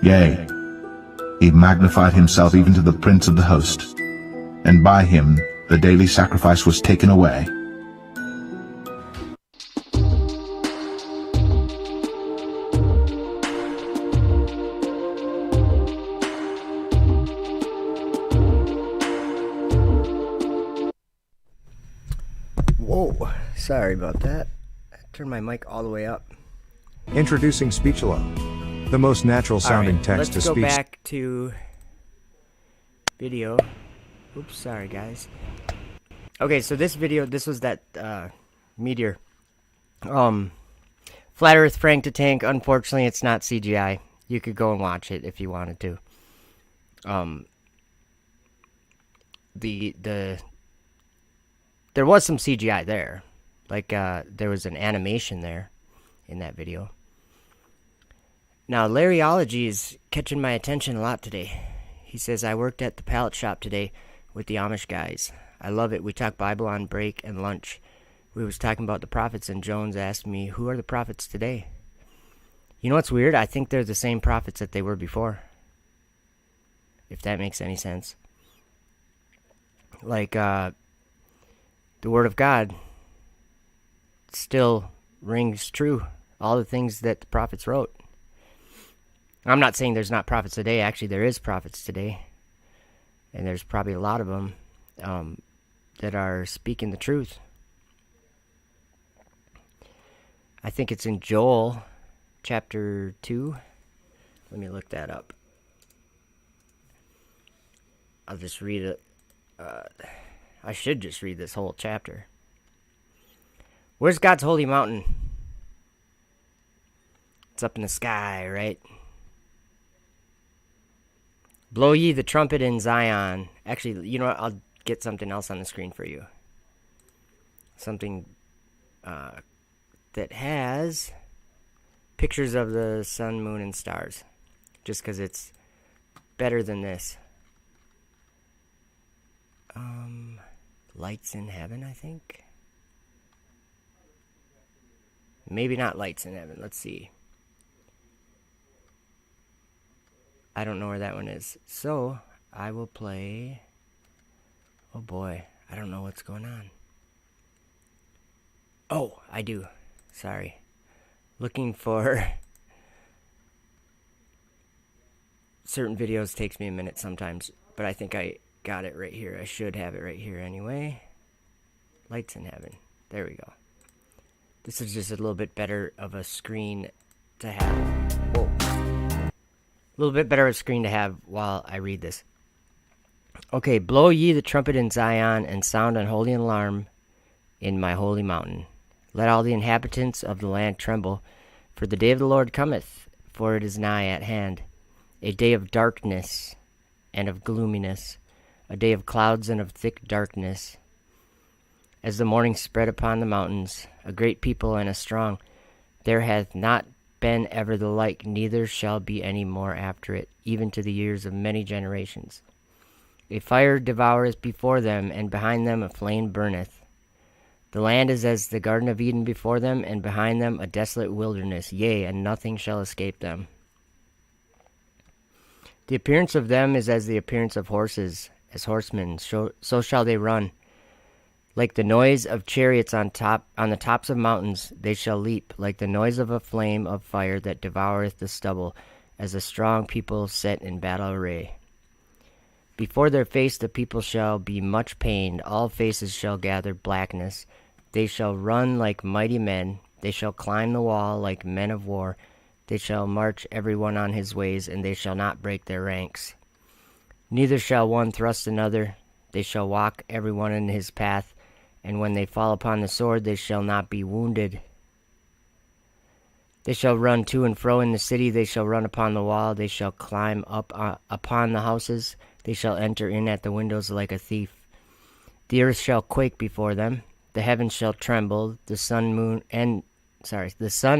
Yea, he magnified himself even to the prince of the host, and by him the daily sacrifice was taken away. Whoa, sorry about that. I turned my mic all the way up. Introducing Speechalo, the most natural sounding text to speech. Let's go back to video. Oops, sorry guys. Okay, so this video, this was that meteor. Flat Earth Frank the Tank. Unfortunately, it's not CGI. You could go and watch it if you wanted to. There was some CGI there. Like, there was an animation there in that video. Now, Larryology is catching my attention a lot today. He says, I worked at the pallet shop today with the Amish guys. I love it. We talk Bible on break and lunch. We was talking about the prophets, and Jones asked me, who are the prophets today? You know what's weird? I think they're the same prophets that they were before. If that makes any sense. Like, the Word of God still rings true. All the things that the prophets wrote. I'm not saying there's not prophets today. Actually, there is prophets today. And there's probably a lot of them that are speaking the truth. I think it's in Joel chapter 2. Let me look that up. I'll just read it. I should just read this whole chapter. Where's God's holy mountain? It's up in the sky, right? Blow ye the trumpet in Zion. Actually, you know what? I'll get something else on the screen for you. Something that has pictures of the sun, moon, and stars. Just because it's better than this. Lights in Heaven, I think. Maybe not Lights in Heaven. Let's see. I don't know where that one is. So, I will play... Oh boy, I don't know what's going on. Oh, I do. Sorry. Looking for... Certain videos takes me a minute sometimes, but I think I got it right here. I should have it right here anyway. Lights in Heaven. There we go. This is just a little bit better of a screen to have. Whoa. A little bit better of a screen to have while I read this. Okay, blow ye the trumpet in Zion, and sound an holy alarm in my holy mountain. Let all the inhabitants of the land tremble, for the day of the Lord cometh, for it is nigh at hand. A day of darkness and of gloominess, a day of clouds and of thick darkness. As the morning spread upon the mountains, a great people and a strong, there hath not been ever the like, neither shall be any more after it, even to the years of many generations. A fire devoureth before them, and behind them a flame burneth. The land is as the Garden of Eden before them, and behind them a desolate wilderness, yea, and nothing shall escape them. The appearance of them is as the appearance of horses, as horsemen, so shall they run. Like the noise of chariots on the tops of mountains, they shall leap, like the noise of a flame of fire that devoureth the stubble, as a strong people set in battle array. Before their face the people shall be much pained, all faces shall gather blackness. They shall run like mighty men, they shall climb the wall like men of war. They shall march every one on his ways, and they shall not break their ranks. Neither shall one thrust another, they shall walk every one in his path, and when they fall upon the sword, they shall not be wounded. They shall run to and fro in the city, they shall run upon the wall, they shall climb up upon the houses, they shall enter in at the windows like a thief. The earth shall quake before them, the heavens shall tremble, the sun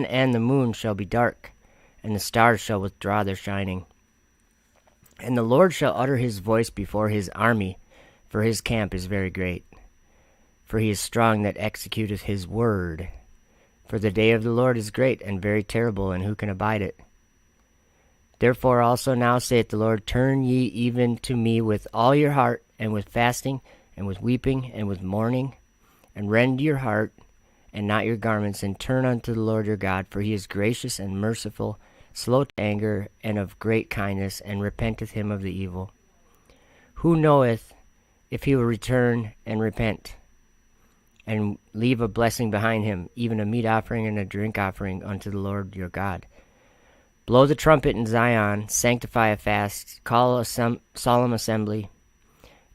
and the moon shall be dark, and the stars shall withdraw their shining. And the Lord shall utter his voice before his army, for his camp is very great. For he is strong that executeth his word. For the day of the Lord is great and very terrible, and who can abide it? Therefore also now saith the Lord, turn ye even to me with all your heart, and with fasting, and with weeping, and with mourning, and rend your heart, and not your garments, and turn unto the Lord your God, for he is gracious and merciful, slow to anger, and of great kindness, and repenteth him of the evil. Who knoweth if he will return and repent, and leave a blessing behind him, even a meat offering and a drink offering unto the Lord your God? Blow the trumpet in Zion, sanctify a fast, call a solemn assembly,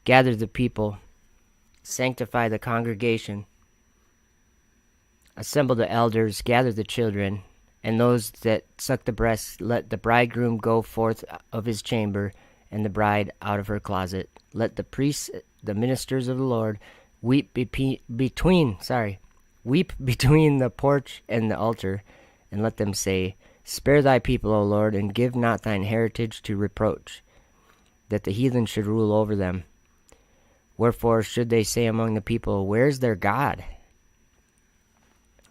Gather the people, sanctify the congregation, assemble the elders, gather the children, and those that suck the breast. Let the bridegroom go forth of his chamber, and the bride out of her closet. Let the priests, the ministers of the Lord, weep between the porch and the altar, and let them say, Spare thy people, O Lord, and give not thine heritage to reproach, that the heathen should rule over them. Wherefore should they say among the people, Where is their God?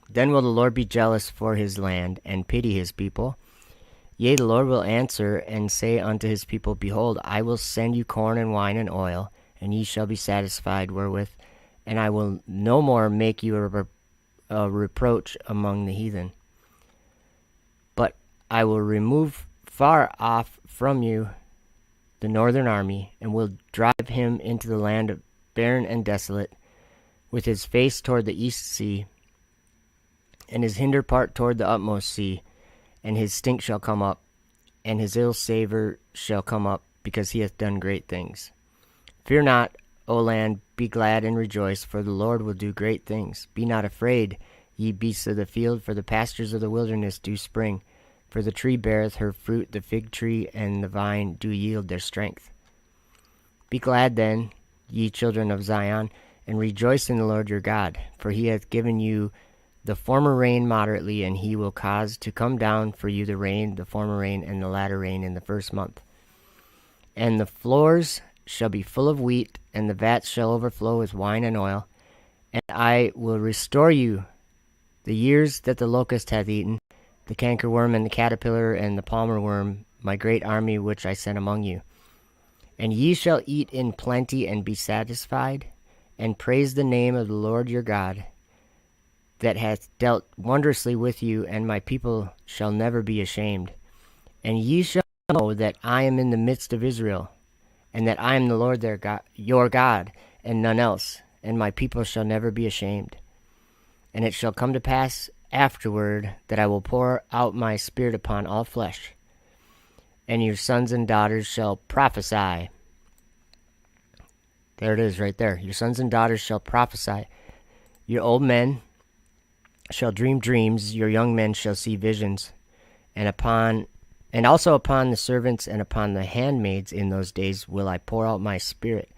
Then will the Lord be jealous for his land, and pity his people. Yea, the Lord will answer and say unto his people, Behold, I will send you corn and wine and oil, and ye shall be satisfied wherewith, and I will no more make you a reproach among the heathen. But I will remove far off from you the northern army, and will drive him into the land of barren and desolate, with his face toward the east sea, and his hinder part toward the utmost sea, and his stink shall come up, and his ill savour shall come up, because he hath done great things. Fear not, O land, be glad and rejoice, for the Lord will do great things. Be not afraid, ye beasts of the field, for the pastures of the wilderness do spring. For the tree beareth her fruit, the fig tree and the vine do yield their strength. Be glad then, ye children of Zion, and rejoice in the Lord your God, for he hath given you the former rain moderately, and he will cause to come down for you the rain, the former rain, and the latter rain in the first month. And the floors shall be full of wheat, and the vats shall overflow with wine and oil. And I will restore you the years that the locust hath eaten, the cankerworm and the caterpillar and the palmer worm, my great army which I sent among you. And ye shall eat in plenty and be satisfied, and praise the name of the Lord your God, that hath dealt wondrously with you, and my people shall never be ashamed. And ye shall know that I am in the midst of Israel, and that I am the Lord their God, your God, and none else, and my people shall never be ashamed. And it shall come to pass afterward that I will pour out my spirit upon all flesh, and your sons and daughters shall prophesy. There it is right there. Your sons and daughters shall prophesy. Your old men shall dream dreams, your young men shall see visions, and also upon the servants and upon the handmaids in those days will I pour out my spirit,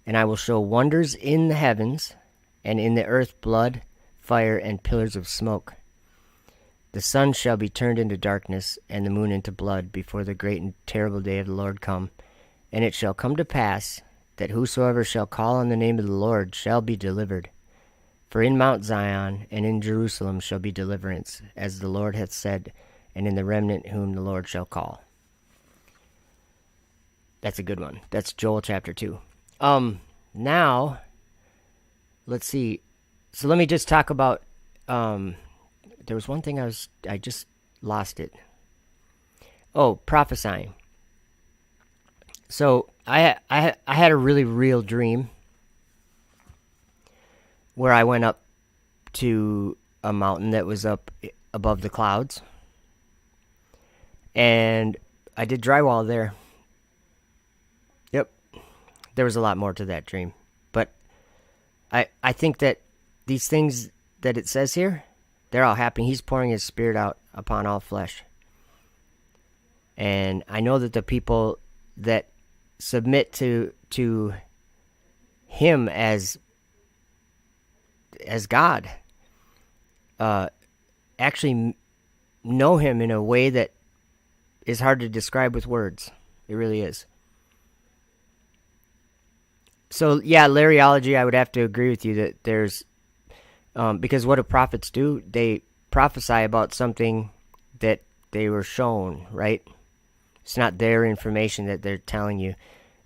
and I will show wonders in the heavens, and in the earth blood, fire, and pillars of smoke. The sun shall be turned into darkness, and the moon into blood, before the great and terrible day of the Lord come. And it shall come to pass that whosoever shall call on the name of the Lord shall be delivered. For in Mount Zion and in Jerusalem shall be deliverance, as the Lord hath said, and in the remnant whom the Lord shall call. That's a good one. That's Joel chapter 2. Now, let's see. So let me just talk about, there was one thing I just lost it. Oh, prophesying. So I had a really real dream where I went up to a mountain that was up above the clouds, and I did drywall there. Yep, there was a lot more to that dream, but I think that these things that it says here, they're all happening. He's pouring his spirit out upon all flesh. And I know that the people that submit to him as God actually know him in a way that is hard to describe with words. It really is. So, yeah, Larryology, I would have to agree with you that there's... because what do prophets do? They prophesy about something that they were shown, right? It's not their information that they're telling you.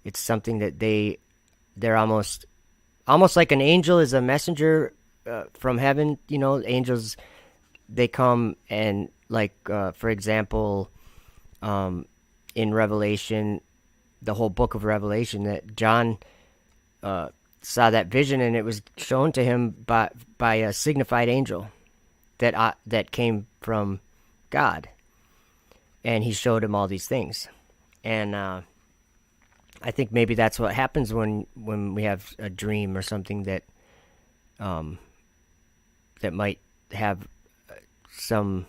It's something that they're almost like an angel is a messenger from heaven. You know, angels, they come and, like, for example, in Revelation, the whole book of Revelation, that John saw that vision, and it was shown to him by a signified angel that came from God, and he showed him all these things. And I think maybe that's what happens when we have a dream or something that that might have some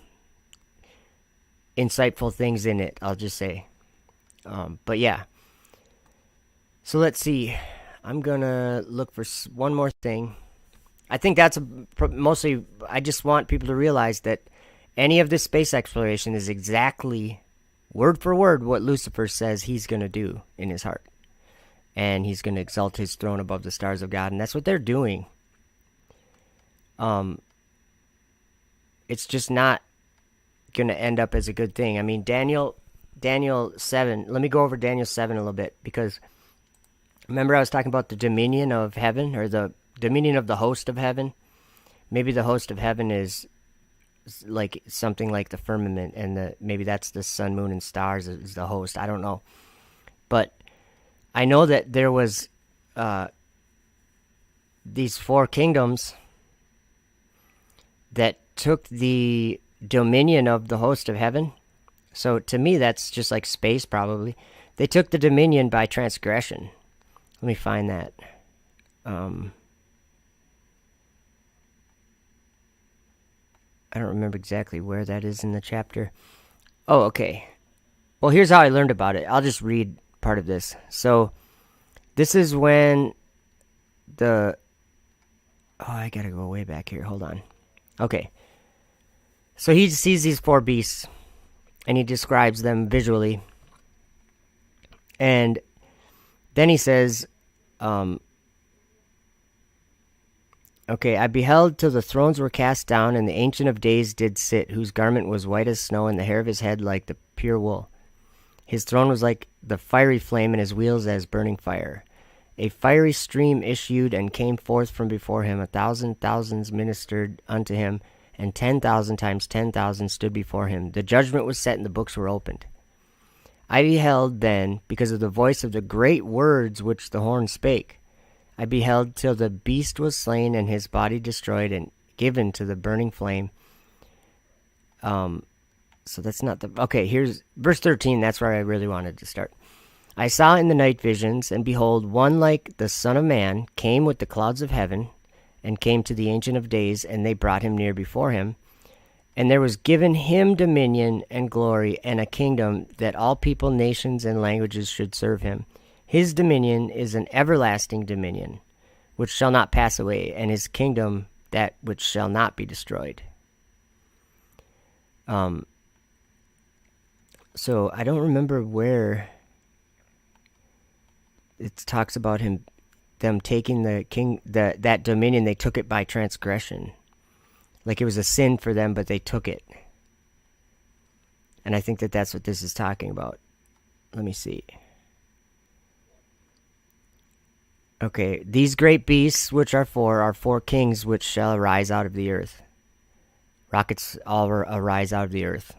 insightful things in it, I'll just say. But yeah. So let's see. I'm going to look for one more thing. I think that's mostly, I just want people to realize that any of this space exploration is exactly, word for word, what Lucifer says he's going to do in his heart. And he's going to exalt his throne above the stars of God. And that's what they're doing. It's just not going to end up as a good thing. I mean, Daniel 7, let me go over Daniel 7 a little bit, because remember I was talking about the dominion of heaven, or the dominion of the host of heaven. Maybe the host of heaven is like something like the firmament, and maybe that's the sun, moon, and stars is the host. I don't know. But I know that there was these 4 kingdoms that took the dominion of the host of heaven. So to me, that's just like space, probably. They took the dominion by transgression. Let me find that. I don't remember exactly where that is in the chapter. Oh, okay. Well, here's how I learned about it. I'll just read part of this. So, this is when I gotta go way back here. Hold on. Okay. So he sees these 4 beasts, and he describes them visually. And then he says, okay, I beheld till the thrones were cast down, and the Ancient of Days did sit, whose garment was white as snow, and the hair of his head like the pure wool. His throne was like the fiery flame, and his wheels as burning fire. A fiery stream issued and came forth from before him. 1,000 thousands ministered unto him, and 10,000 times 10,000 stood before him. The judgment was set, and the books were opened. I beheld then, because of the voice of the great words which the horn spake, I beheld till the beast was slain, and his body destroyed and given to the burning flame. So that's not the... Okay, here's verse 13. That's where I really wanted to start. I saw in the night visions, and behold, one like the Son of Man came with the clouds of heaven, and came to the Ancient of Days, and they brought him near before him. And there was given him dominion and glory and a kingdom, that all people, nations, and languages should serve him. His dominion is an everlasting dominion, which shall not pass away, and his kingdom that which shall not be destroyed. So I don't remember where it talks about them taking that dominion. They took it by transgression. Like it was a sin for them, but they took it. And I think that's what this is talking about. Let me see. Okay, these great beasts, which are 4 kings which shall arise out of the earth. Rockets all arise out of the earth.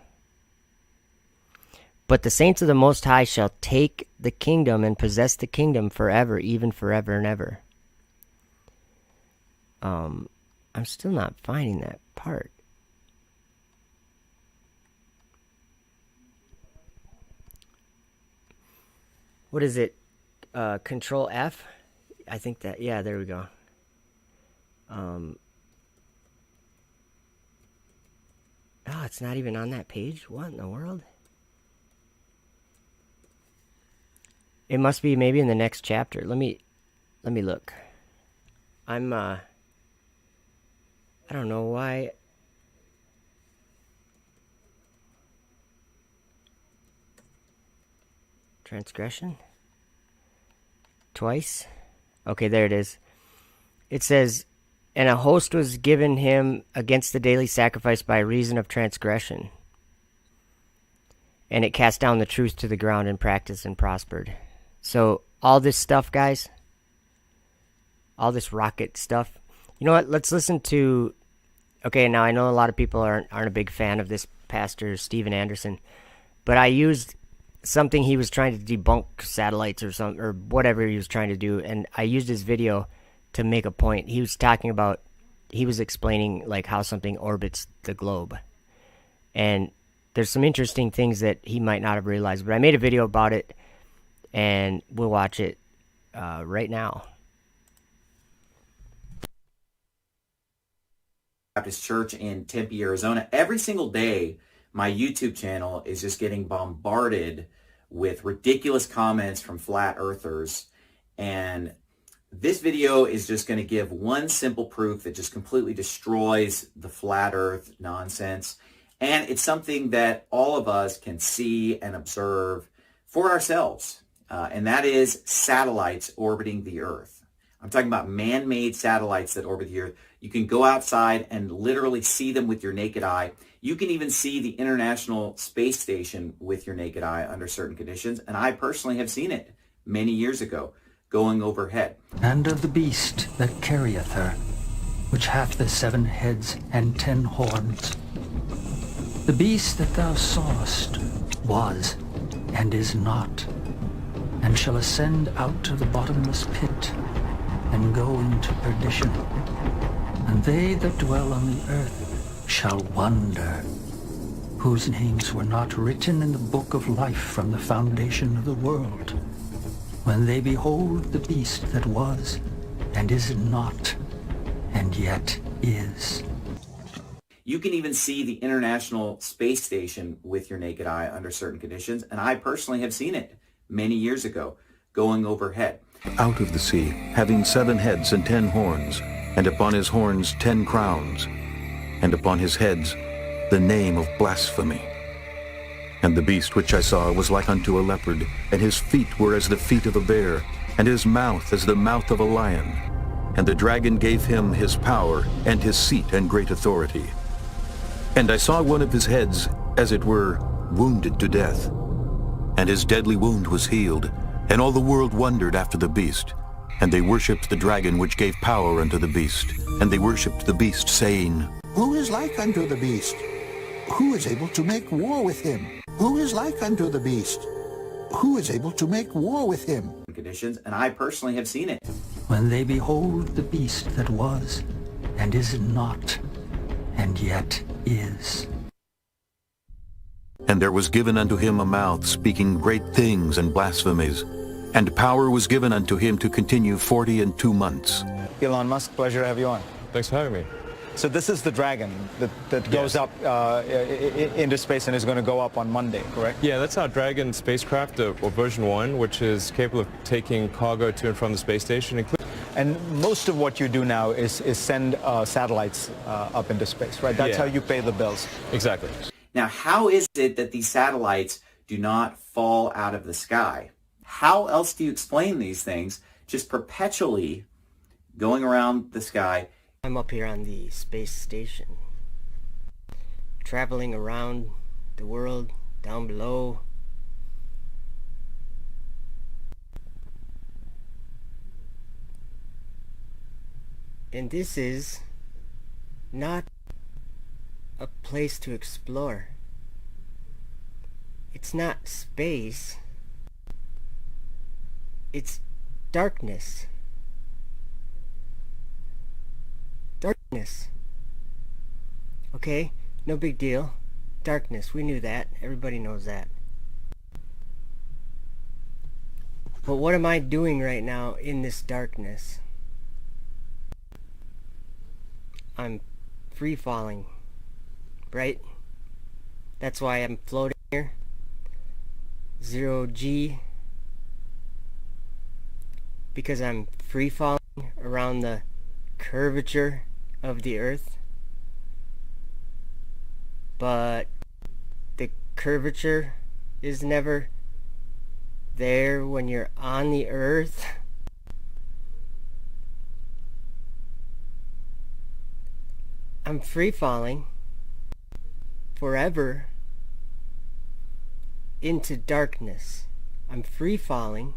But the saints of the Most High shall take the kingdom and possess the kingdom forever, even forever and ever. I'm still not finding that part. What is it? Control F? I think that, yeah, there we go. Oh, it's not even on that page? What in the world? It must be maybe in the next chapter. Let me look. I don't know why. Transgression? Twice? Okay, there it is. It says, and a host was given him against the daily sacrifice by reason of transgression. And it cast down the truth to the ground and practiced and prospered. So all this stuff, guys, all this rocket stuff. You know what? Let's listen to... Okay, now I know a lot of people aren't a big fan of this pastor, Steven Anderson. But I used something he was trying to debunk satellites or whatever he was trying to do. And I used his video to make a point. He was talking about... He was explaining like how something orbits the globe. And there's some interesting things that he might not have realized. But I made a video about it. And we'll watch it right now. Baptist Church in Tempe, Arizona. Every single day, my YouTube channel is just getting bombarded with ridiculous comments from flat earthers. And this video is just going to give one simple proof that just completely destroys the flat earth nonsense. And it's something that all of us can see and observe for ourselves. And that is satellites orbiting the earth. I'm talking about man-made satellites that orbit the earth. You can go outside and literally see them with your naked eye. You can even see the International Space Station with your naked eye under certain conditions. And I personally have seen it many years ago going overhead. And of the beast that carrieth her, which hath the 7 heads and 10 horns. The beast that thou sawest was, and is not, and shall ascend out of the bottomless pit, and go into perdition. And they that dwell on the earth shall wonder, whose names were not written in the book of life from the foundation of the world, when they behold the beast that was, and is not, and yet is. You can even see the International Space Station with your naked eye under certain conditions. And I personally have seen it many years ago going overhead. Out of the sea, having 7 heads and 10 horns, and upon his horns 10 crowns, and upon his heads the name of blasphemy. And the beast which I saw was like unto a leopard, and his feet were as the feet of a bear, and his mouth as the mouth of a lion. And the dragon gave him his power, and his seat and great authority. And I saw one of his heads, as it were, wounded to death. And his deadly wound was healed, and all the world wondered after the beast. And they worshipped the dragon which gave power unto the beast. And they worshipped the beast, saying, Who is like unto the beast? Who is able to make war with him? Who is like unto the beast? Who is able to make war with him? Conditions, and I personally have seen it. When they behold the beast that was, and is not, and yet is. And there was given unto him a mouth speaking great things and blasphemies, and power was given unto him to continue 42 months. Elon Musk, pleasure to have you on. Thanks for having me. So this is the Dragon that goes up into space and is going to go up on Monday, correct? Yeah, that's our Dragon spacecraft, or version 1, which is capable of taking cargo to and from the space station. And most of what you do now is send satellites up into space, right? That's how you pay the bills. Exactly. Now, how is it that these satellites do not fall out of the sky? How else do you explain these things just perpetually going around the sky? I'm up here on the space station, traveling around the world down below. And this is not a place to explore. It's not space. It's darkness. Darkness. Okay, no big deal. Darkness, we knew that. Everybody knows that. But what am I doing right now in this darkness? I'm free falling, right? That's why I'm floating here. 0G. Because I'm free falling around the curvature of the earth. But the curvature is never there when you're on the earth. I'm free falling forever into darkness. I'm free falling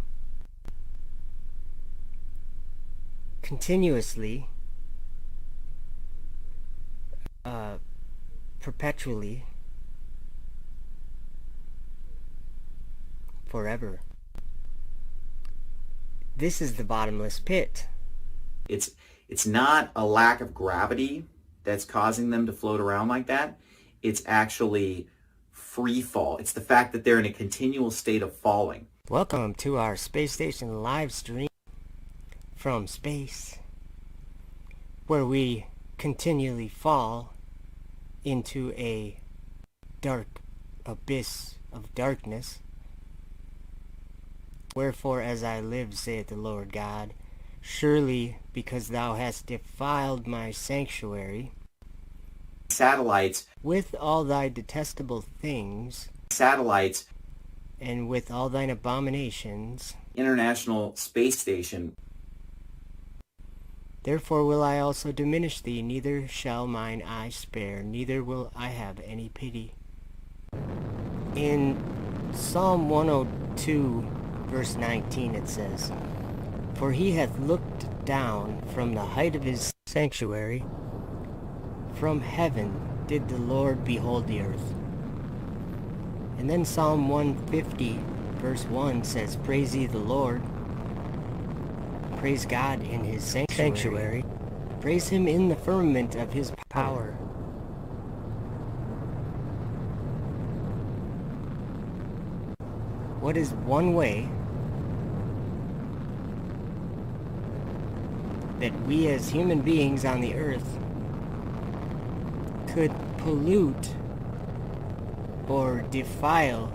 continuously, perpetually, forever. This is the bottomless pit. It's not a lack of gravity that's causing them to float around like that. It's actually free fall. It's the fact that they're in a continual state of falling. Welcome to our space station live stream from space, where we continually fall into a dark abyss of darkness. Wherefore, as I live, saith the Lord God, surely because thou hast defiled my sanctuary, satellites, with all thy detestable things, satellites, and with all thine abominations, International Space Station, therefore will I also diminish thee, neither shall mine eye spare, neither will I have any pity. In Psalm 102, verse 19, it says, For he hath looked down from the height of his sanctuary, from heaven did the Lord behold the earth. And then Psalm 150, verse 1 says, Praise ye the Lord. Praise God in his sanctuary. Praise him in the firmament of his power. What is one way that we as human beings on the earth could pollute or defile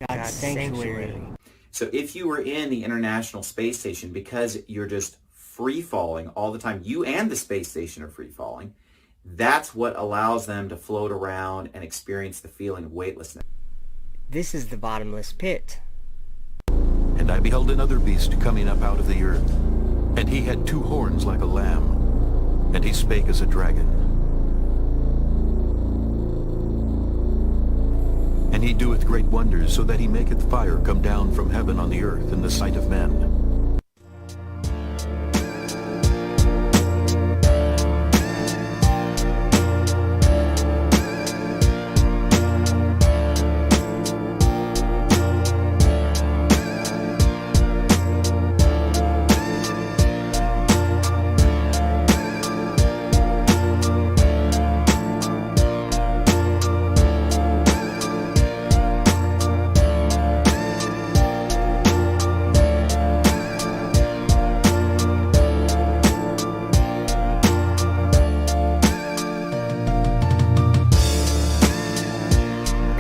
God's sanctuary? So if you were in the International Space Station, because you're just free-falling all the time, you and the space station are free-falling, that's what allows them to float around and experience the feeling of weightlessness. This is the bottomless pit. And I beheld another beast coming up out of the earth, and he had 2 horns like a lamb, and he spake as a dragon. And he doeth great wonders, so that he maketh fire come down from heaven on the earth in the sight of men.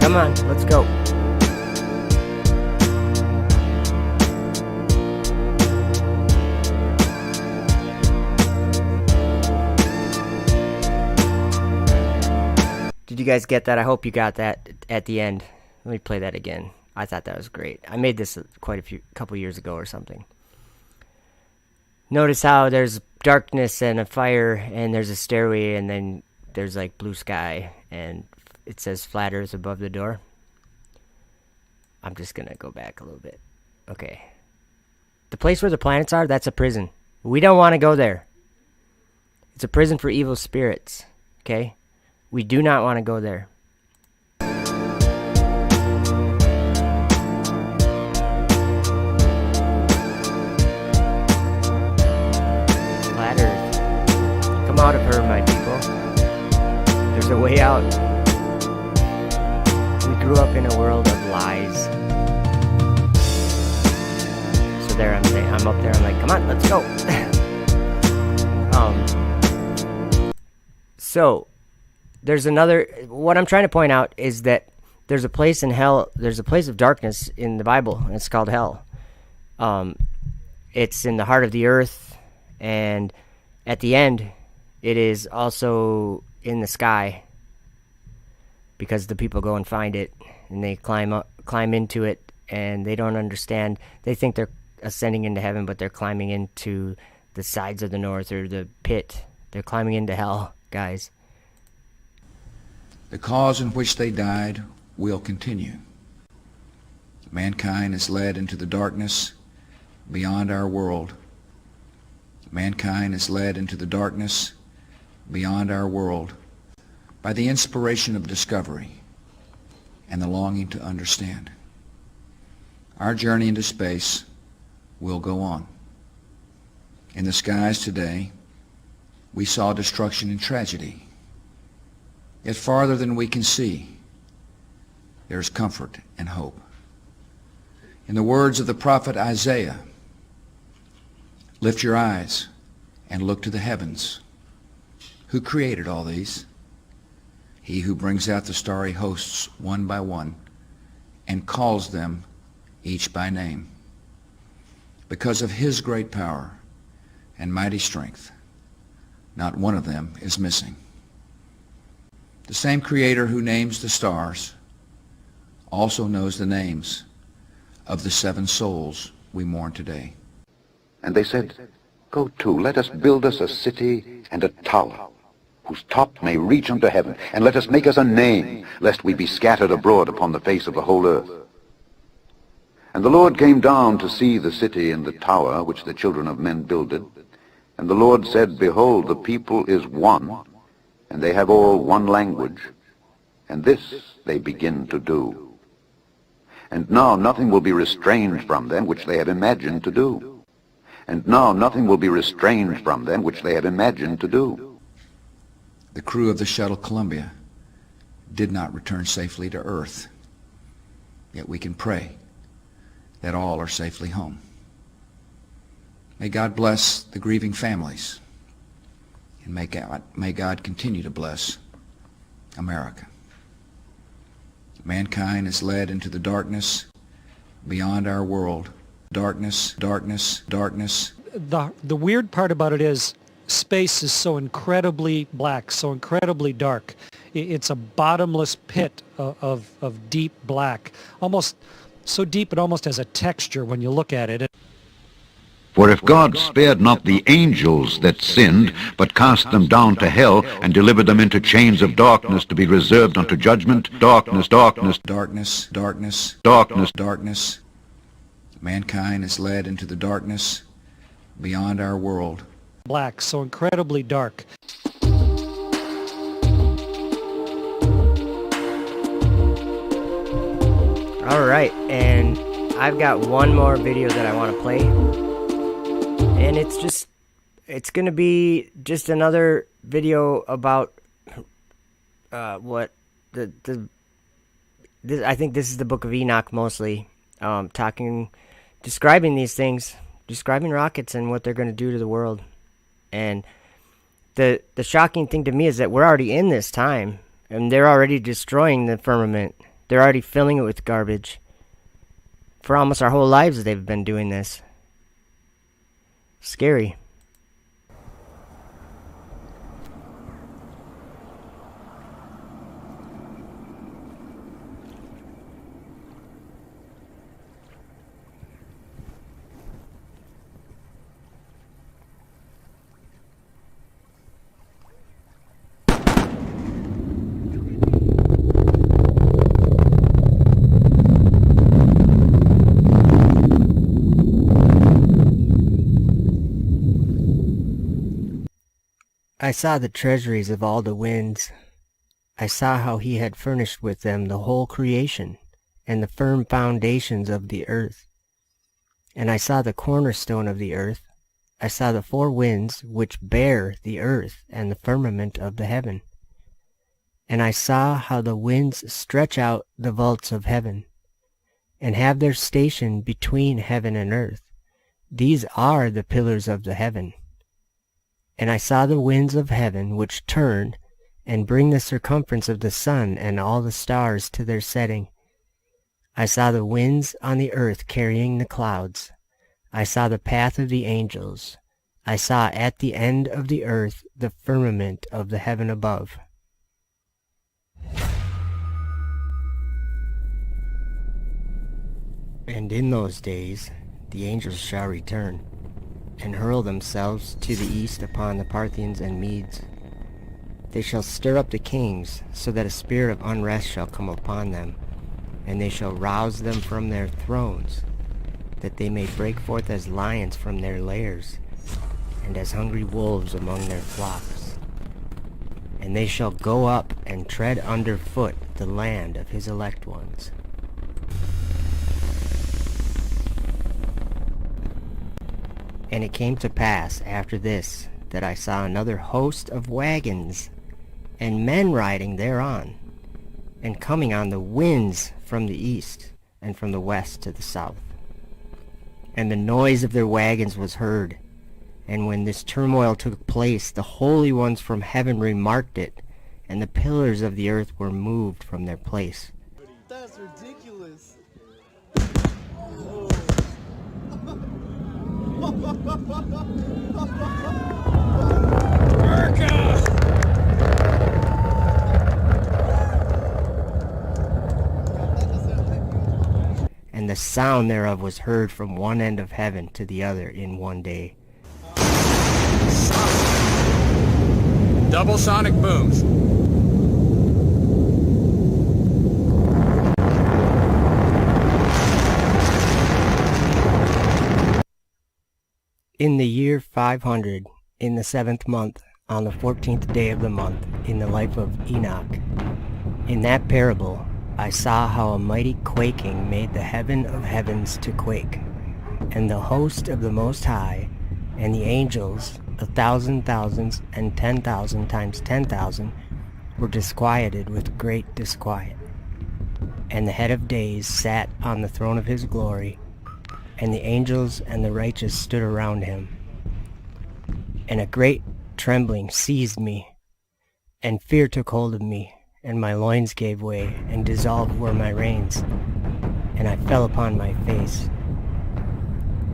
Come on, let's go. Did you guys get that? I hope you got that at the end. Let me play that again. I thought that was great. I made this couple years ago or something. Notice how there's darkness and a fire, and there's a stairway, and then there's like blue sky, and it says flat earth above the door. I'm just gonna go back a little bit. Okay. The place where the planets are, that's a prison. We don't want to go there. It's a prison for evil spirits. Okay? We do not want to go there. Flat earth. Come out of her, my people. There's a way out. We grew up in a world of lies. So there I'm saying, I'm up there, I'm like, come on, let's go. So there's another, what I'm trying to point out is that there's a place in hell, there's a place of darkness in the Bible, and it's called hell. It's in the heart of the earth, and at the end, it is also in the sky, because the people go and find it, and they climb into it, and they don't understand. They think they're ascending into heaven, but they're climbing into the sides of the north, or the pit. They're climbing into hell, guys. The cause in which they died will continue. Mankind is led into the darkness beyond our world. Mankind is led into the darkness beyond our world by the inspiration of discovery and the longing to understand. Our journey into space will go on. In the skies today, we saw destruction and tragedy. Yet farther than we can see, there is comfort and hope. In the words of the prophet Isaiah, lift your eyes and look to the heavens. Who created all these? He who brings out the starry hosts one by one and calls them each by name. Because of his great power and mighty strength, not one of them is missing. The same Creator who names the stars also knows the names of the 7 souls we mourn today. And they said, Go to, let us build us a city and a tower, whose top may reach unto heaven, and let us make us a name, lest we be scattered abroad upon the face of the whole earth. And the Lord came down to see the city and the tower which the children of men builded. And the Lord said, Behold, the people is one, and they have all one language, and this they begin to do. And now nothing will be restrained from them which they have imagined to do. And now nothing will be restrained from them which they have imagined to do. The crew of the shuttle Columbia did not return safely to Earth, yet we can pray that all are safely home. May God bless the grieving families, and may God continue to bless America. Mankind is led into the darkness beyond our world. Darkness, darkness, darkness. The weird part about it is space is so incredibly black, so incredibly dark. It's a bottomless pit of deep black, almost so deep it almost has a texture when you look at it. For if God spared not the angels that sinned, but cast them down to hell, and delivered them into chains of darkness to be reserved unto judgment, darkness, darkness, darkness, darkness, darkness, darkness. Mankind is led into the darkness beyond our world. Black, so incredibly dark. All right, and I've got one more video that I want to play. And it's going to be just another video about what I think this is the Book of Enoch mostly, describing these things, describing rockets and what they're going to do to the world. And the shocking thing to me is that we're already in this time, and they're already destroying the firmament. They're already filling it with garbage. For almost our whole lives they've been doing this. Scary. I saw the treasuries of all the winds. I saw how he had furnished with them the whole creation, and the firm foundations of the earth. And I saw the cornerstone of the earth. I saw the 4 winds which bear the earth and the firmament of the heaven. And I saw how the winds stretch out the vaults of heaven, and have their station between heaven and earth. These are the pillars of the heaven. And I saw the winds of heaven which turn and bring the circumference of the sun and all the stars to their setting. I saw the winds on the earth carrying the clouds. I saw the path of the angels. I saw at the end of the earth the firmament of the heaven above. And in those days the angels shall return, and hurl themselves to the east upon the Parthians and Medes. They shall stir up the kings, so that a spirit of unrest shall come upon them, and they shall rouse them from their thrones, that they may break forth as lions from their lairs, and as hungry wolves among their flocks. And they shall go up and tread under foot the land of his elect ones. And it came to pass after this, that I saw another host of wagons, and men riding thereon, and coming on the winds from the east, and from the west to the south. and the noise of their wagons was heard. And when this turmoil took place, the holy ones from heaven remarked it, and the pillars of the earth were moved from their place. That's ridiculous. And the sound thereof was heard from one end of heaven to the other in one day. Double sonic booms. In the year 500, in the 7th month, on the 14th day of the month, in the life of Enoch, in that parable I saw how a mighty quaking made the heaven of heavens to quake, and the host of the Most High, and the angels, 1,000 thousands, and 10,000 times 10,000, were disquieted with great disquiet. And the head of days sat on the throne of his glory, and the angels and the righteous stood around him. And a great trembling seized me, and fear took hold of me, and my loins gave way, and dissolved were my reins, and I fell upon my face.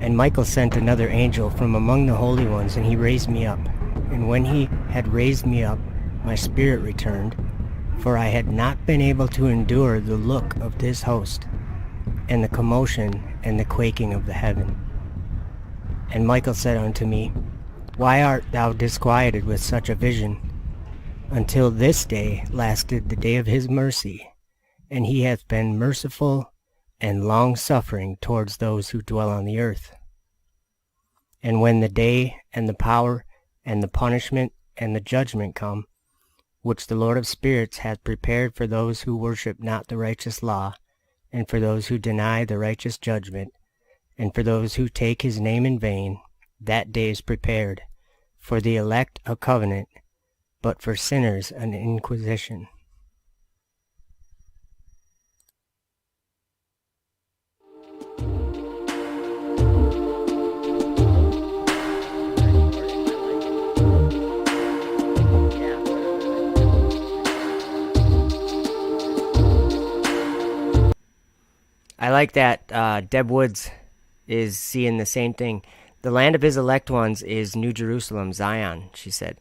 And Michael sent another angel from among the holy ones, and he raised me up. And when he had raised me up, my spirit returned, for I had not been able to endure the look of this host, and the commotion and the quaking of the heaven. And Michael said unto me, Why art thou disquieted with such a vision? Until this day lasted the day of his mercy, and he hath been merciful and long-suffering towards those who dwell on the earth. And when the day and the power and the punishment and the judgment come, which the Lord of spirits hath prepared for those who worship not the righteous law, and for those who deny the righteous judgment, and for those who take his name in vain, that day is prepared, for the elect a covenant, but for sinners an inquisition. I like that Deb Woods is seeing the same thing. The land of his elect ones is New Jerusalem, Zion, she said.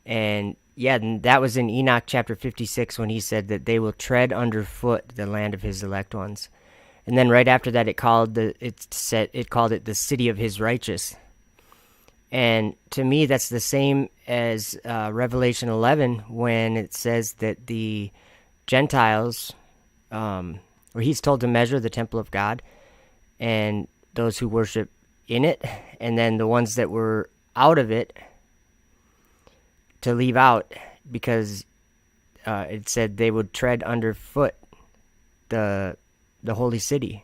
And yeah, that was in Enoch chapter 56 when he said that they will tread underfoot the land of his elect ones. And then right after that it called it the city of his righteous. And to me that's the same as Revelation 11 when it says that the Gentiles, where he's told to measure the temple of God and those who worship in it, and then the ones that were out of it to leave out, because it said they would tread underfoot the holy city.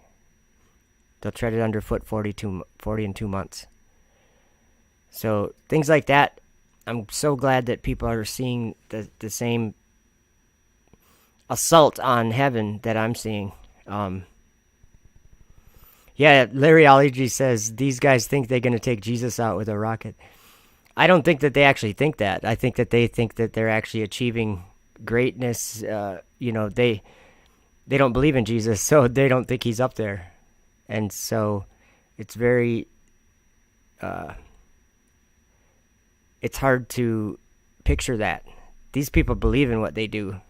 They'll tread it underfoot 40 and 2 months. So things like that, I'm so glad that people are seeing the same assault on heaven that I'm seeing. Yeah, Larryology says these guys think they're going to take Jesus out with a rocket. I don't think that they actually think that. I think that they think that they're actually achieving greatness. They don't believe in Jesus, so they don't think he's up there. And so it's very, it's hard to picture that. These people believe in what they do.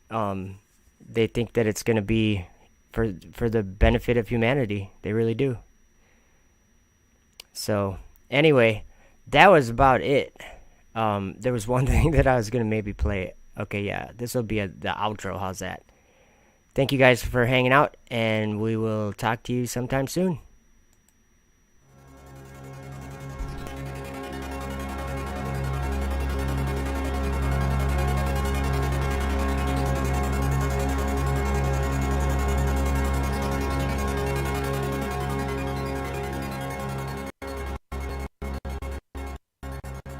They think that it's going to be for the benefit of humanity. They really do. So anyway, that was about it. There was one thing that I was going to maybe play. Okay, yeah, this will be the outro. How's that? Thank you guys for hanging out, and we will talk to you sometime soon.